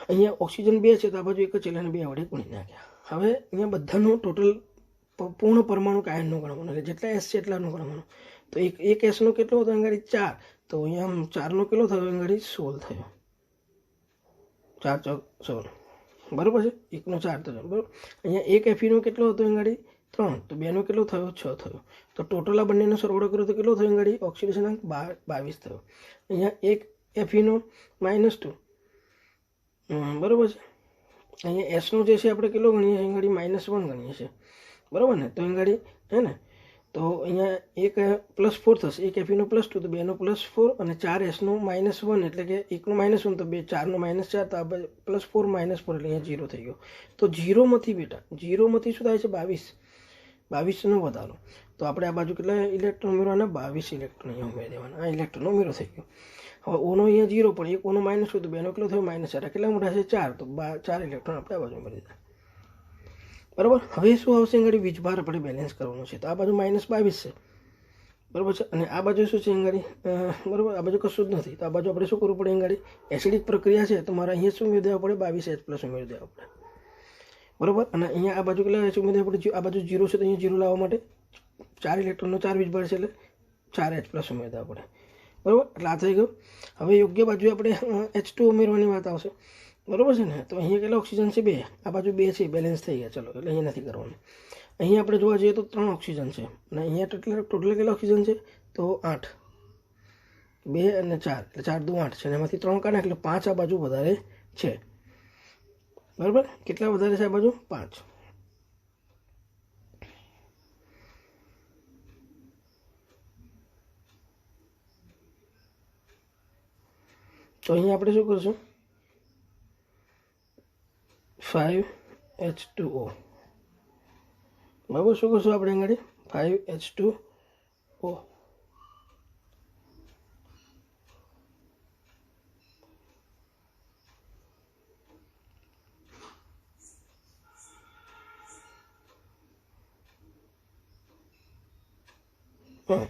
અહીંયા ઓક્સિજન 2 છે તો આ બાજુ એક જ એટલે 2 વડે ગુણી નાખ્યા. હવે અહીંયા બધાનું ટોટલ પૂર્ણ પરમાણુ કાયમનું ગણવાનું એટલે જેટલા S છે એટલાનું ગણવાનું. તો એક એસનો કેટલો હતો અંગાડી 4 તો અહીંયા 4નો કેટલો થયો અંગાડી 16 થયો 4 4 16 બરાબર છે 1નો 4 થયો બરાબર. અહીંયા એક એફીનો કેટલો હતો અંગાડી 3 તો 2નો કેટલો થયો 6 થયો. તો ટોટલ આ બંનેનો સરવાળો કર્યો તો કેટલો થયો અંગાડી ઓક્સિડેશન અંક 22 થયો. અહીંયા એક એફીનો -2 બરાબર છે. અહીંયા એસનો જે છે આપણે કેટલો ગણીએ છીએ અંગાડી -1 ગણીએ છીએ બરાબર ને. તો અંગાડી હે ને તો અહીંયા એક +4 થશે એક એફીનો +2 તો 2નો +4 અને 4 એસનો -1 એટલે કે 1નો -1 તો 4નો -4 તો આ +4 -4 એટલે અહીંયા 0 થઈ ગયો. તો 0માંથી બેટા 0માંથી શું થાય છે 22નો વધારો. તો આપણે આ બાજુ કેટલા ઇલેક્ટ્રોન ઉમેરવાના 22 ઇલેક્ટ્રોન અહીંયા ઉમેરી દેવાના. આ ઇલેક્ટ્રોન ઉમેરો થઈ ગયો. હવે ઓનો અહીંયા 0 પણ એક ઓનો -2 તો 2નો કેટલો થયો -4 કેટલા મોટા છે 4 તો 4 ઇલેક્ટ્રોન આપણે આ બાજુ ઉમેરી દીધા બરાબર. હવે શું આવશે ગાડી વીજભાર આપણે બેલેન્સ કરવાનું છે તો આ બાજુ -22 છે બરાબર છે અને આ બાજુ શું છે ગાડી બરાબર આ બાજુ કશું જ નથી તો આ બાજુ આપણે શું કરવું પડે ગાડી એસિડિક પ્રક્રિયા છે તો મારે અહીંયા શું ઉમેરી દેવા પડે 22H+ ઉમેરી દેવા પડે બરાબર. અને અહીંયા આ બાજુ કેટલા છે ઉમેદવાર આપણે આ બાજુ 0 છે તો અહીંયા 0 લાવવા માટે 4 ઇલેક્ટ્રોનનો 4 વીજભાર છે એટલે 4H+ ઉમેરવા પડે. બરાબર. એટલે આ થઈ ગયું. હવે યોગ્ય બાજુ આપણે H2 ઉમેરવાની વાત આવશે. બરાબર છે ને. તો અહીંયા કેટલા ઓક્સિજન છે 2, આ બાજુ 2 છે, બેલેન્સ થઈ ગયા. ચલો એટલે અહીંયા નથી કરવાનું. અહીંયા આપણે જોવા જઈએ તો 3 ઓક્સિજન છે અને અહીંયા ટોટલ કેટલા ઓક્સિજન છે તો 8, 2 અને 4 એટલે 4 દુ 8 છે અને એમાંથી 3 કાઢે એટલે 5 આ બાજુ વધારે છે. બરાબર. કેટલા વધારે છે આ બાજુ 5. તો અહીંયા આપણે શું કરશું 5H2O. બરાબર. શું કરશું આપણે આગળ 5H2O.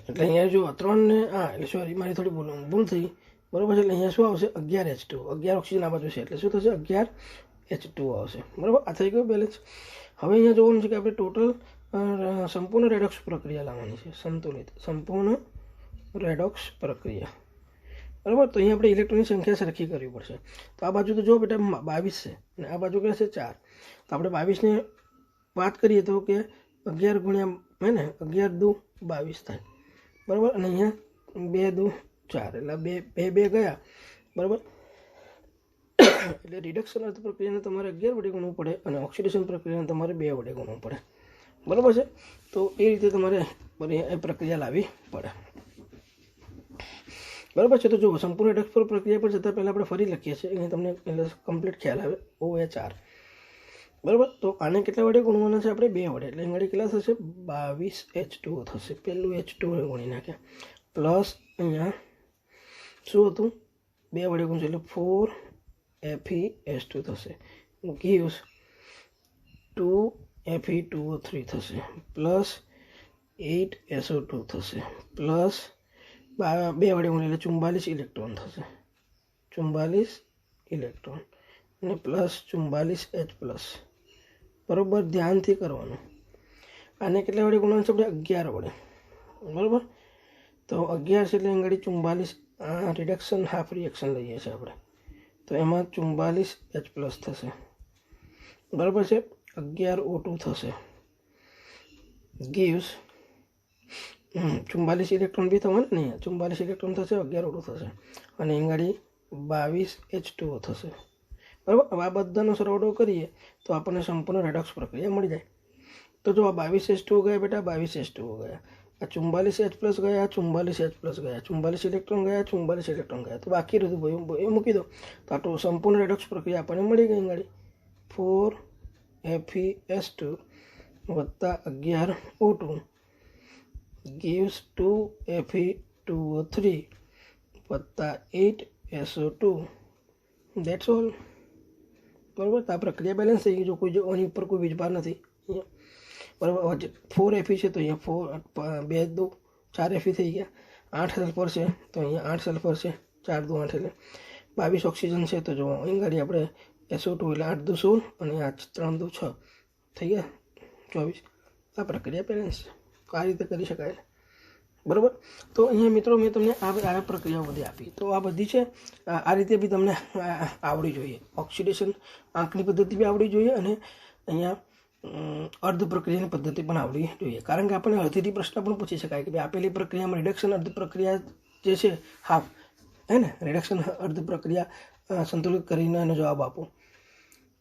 એટલે અહીંયા જો 3 ને એટલે સોરી મારી થોડી ભૂલ થઈ. બરાબર છે. એટલે અહીંયા શું આવશે 11H2. 11 ઓક્સિજન આ બાજુ છે એટલે શું થશે 11H2 આવશે. બરાબર. આ થઈ ગયું બેલેન્સ. હવે અહીંયા જોવાનું છે કે આપણે ટોટલ સંપૂર્ણ રેડોક્સ પ્રક્રિયા લાવવાની છે. સંપૂર્ણ રેડોક્સ પ્રક્રિયા. બરાબર. તો અહીંયા આપણે ઇલેક્ટ્રોનની સંખ્યા સરખી કરવી પડશે. તો આ બાજુ તો જો બેટા 22 છે અને આ બાજુ કેટલા છે 4. તો આપણે 22 ને વાત કરીએ તો કે 11 ગુણ્યા હે ને 11 દુ 22 થાય. બરાબર. અને અહીંયા 2 દુ 4 એટલે 2 ગયા. બરાબર. એટલે રિડક્શન અર્ધ પ્રક્રિયાને તમારે 11 વડે ગુણવું પડે અને ઓક્સિડેશન પ્રક્રિયાને તમારે 2 વડે ગુણવું પડે. બરાબર છે. તો એ રીતે તમારે એ પ્રક્રિયા લાવવી પડે. બરાબર છે. તો જુઓ સંપૂર્ણ રેડોક્સ પ્રક્રિયા પર જતાં પહેલાં આપણે ફરી લખીએ છીએ અહીંયા તમને એટલે કમ્પ્લીટ ખ્યાલ આવે OH. બરાબર. તો આને કેટલા વડે ગુણવાના છે આપણે 2 વડે એટલે અહીંયા કેટલા થશે 22H2O થશે. પહેલું H2O ગુણી નાખ્યા પ્લસ અહીંયા શું હતું 2 વડે ગુણશે એટલે 4FeS2 થશે. gives 2Fe2O3 થશે પ્લસ 8SO2 થશે પ્લસ 2 વડે ગુણી એટલે 44 ઇલેક્ટ્રોન થશે. 44 ઇલેક્ટ્રોન અને પ્લસ 44H+. બરાબર. ધ્યાનથી કરવાનું. આને કેટલા વડે ગુણવાનું છે આપણે 11 વડે. બરાબર. તો 11 છે એટલે આગળ 44 રિડક્શન હાફ રિએક્શન લઈએ છીએ આપણે તો એમાં 44H+ થશે. બરાબર છે. 11O2 થશે. gives 44 ઇલેક્ટ્રોન બી થવાના ને અહીંયા 44 ઇલેક્ટ્રોન થશે 11O2 થશે અને આગળ 22H2O થશે. બરાબર. હવે આ બધાનો સરવાળો કરીએ તો આપણને સંપૂર્ણ રેડોક્સ પ્રક્રિયા મળી જાય. તો જો આ 22H2O ગયા બેટા 22H2O ગયા, આ 44H+ ગયા, 44H+ ગયા, 44 ઇલેક્ટ્રોન ગયા, 44 ઇલેક્ટ્રોન ગયા. તો બાકી રહ્યું ભાઈ એ મૂકી દો તો આ તો સંપૂર્ણ રેડોક્સ પ્રક્રિયા આપણને મળી ગઈ. ગાડી 4FeS2 વત્તા 11O2 gives 2Fe2O3 વત્તા 8SO2. That's all. બરાબર. તો આ પ્રક્રિયા બેલેન્સ થઈ ગઈ. જો કોઈ આની ઉપર કોઈ વીજભાર નથી. બરાબર. 4Fe છે તો અહીંયા 2 દુ 4Fe થઈ ગયા. 8 સલ્ફર છે તો અહીંયા 8 સલ્ફર છે 4 દુ 8 એટલે 22 ઓક્સિજન છે. તો જો અહીં ગાડી આપણે SO2 એટલે 8 દુ 16 અને 3 દુ 6 થઈ ગયા 24. આ પ્રક્રિયા બેલેન્સ આ રીતે કરી શકાય. બરાબર. તો અહીંયા મિત્રો મેં તમને આ પ્રક્રિયાઓ બધી આપી. તો આ બધી છે આ રીતે બી તમને આવડવી જોઈએ. ઓક્સિડેશન આંકની પદ્ધતિ બી આવડવી જોઈએ અને અહીંયા અર્ધ પ્રક્રિયાની પદ્ધતિ પણ આવડવી જોઈએ. કારણ કે આપણને અડધીથી પ્રશ્ન પણ પૂછી શકાય કે ભાઈ આપેલી પ્રક્રિયામાં રિડક્શન અર્ધ પ્રક્રિયા જે છે હાફ હે ને રિડક્શન અર્ધ પ્રક્રિયા સંતુલિત કરીને એનો જવાબ આપો.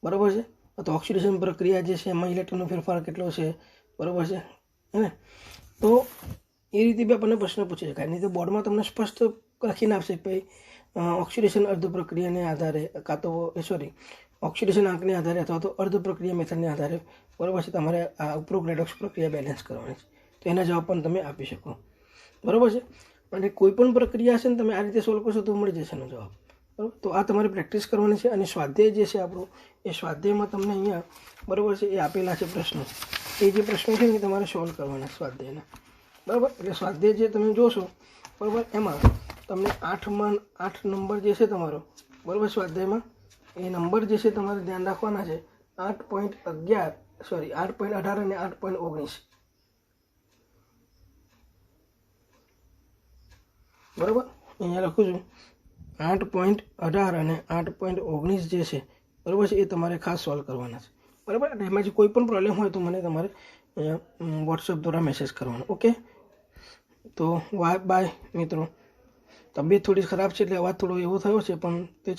બરાબર છે. તો ઓક્સિડેશન પ્રક્રિયા જે છે એમાં ઇલેક્ટ્રોનનો ફેરફાર કેટલો છે. બરાબર છે હે ને. તો એ રીતે બી આપણને પ્રશ્ન પૂછી શકાય. નહીં તો બોર્ડમાં તમને સ્પષ્ટ લખીને આપશે કે ભાઈ ઓક્સિડેશન અર્ધ પ્રક્રિયાને આધારે કાં તો ઓક્સિડેશન આંકને આધારે અથવા તો અર્ધ પ્રક્રિયા મેથડને આધારે બરાબર છે તમારે આ ઉપરોક્ત રેડોક્સ પ્રક્રિયા બેલેન્સ કરવાની છે. તો એના જવાબ પણ તમે આપી શકો. બરાબર છે. અને કોઈ પણ પ્રક્રિયા છે ને તમે આ રીતે સોલ્વ કરશો તો મળી જશે એનો જવાબ. બરાબર. તો આ તમારે પ્રેક્ટિસ કરવાની છે. અને સ્વાધ્યાય જે છે આપણું એ સ્વાધ્યાયમાં તમને અહીંયા બરાબર છે એ આપેલા છે પ્રશ્નો. એ જે પ્રશ્નો છે ને એ તમારે સોલ્વ કરવાના સ્વાધ્યાયના. બરાબર. એટલે સ્વાધ્યાય જે તમે જોશો બરાબર એમાં તમને 8 નંબર જે છે તમારો બરાબર સ્વાધ્યાયમાં એ નંબર જે છે તમારે ધ્યાન રાખવાના છે. 8.18 અને 8.19 બરાબર. અહીંયા લખું છું 8.18 અને 8.19 જે છે બરાબર છે, એ તમારે ખાસ સોલ્વ કરવાના છે બરાબર. અને એમાંથી કોઈ પણ પ્રોબ્લેમ હોય તો મને તમારે વોટ્સઅપ દ્વારા મેસેજ કરવાનો. ઓકે, તો બાય મિત્રો. તબિયત થોડી ખરાબ છે એટલે અવાજ થોડો એવો થયો છે, પણ તે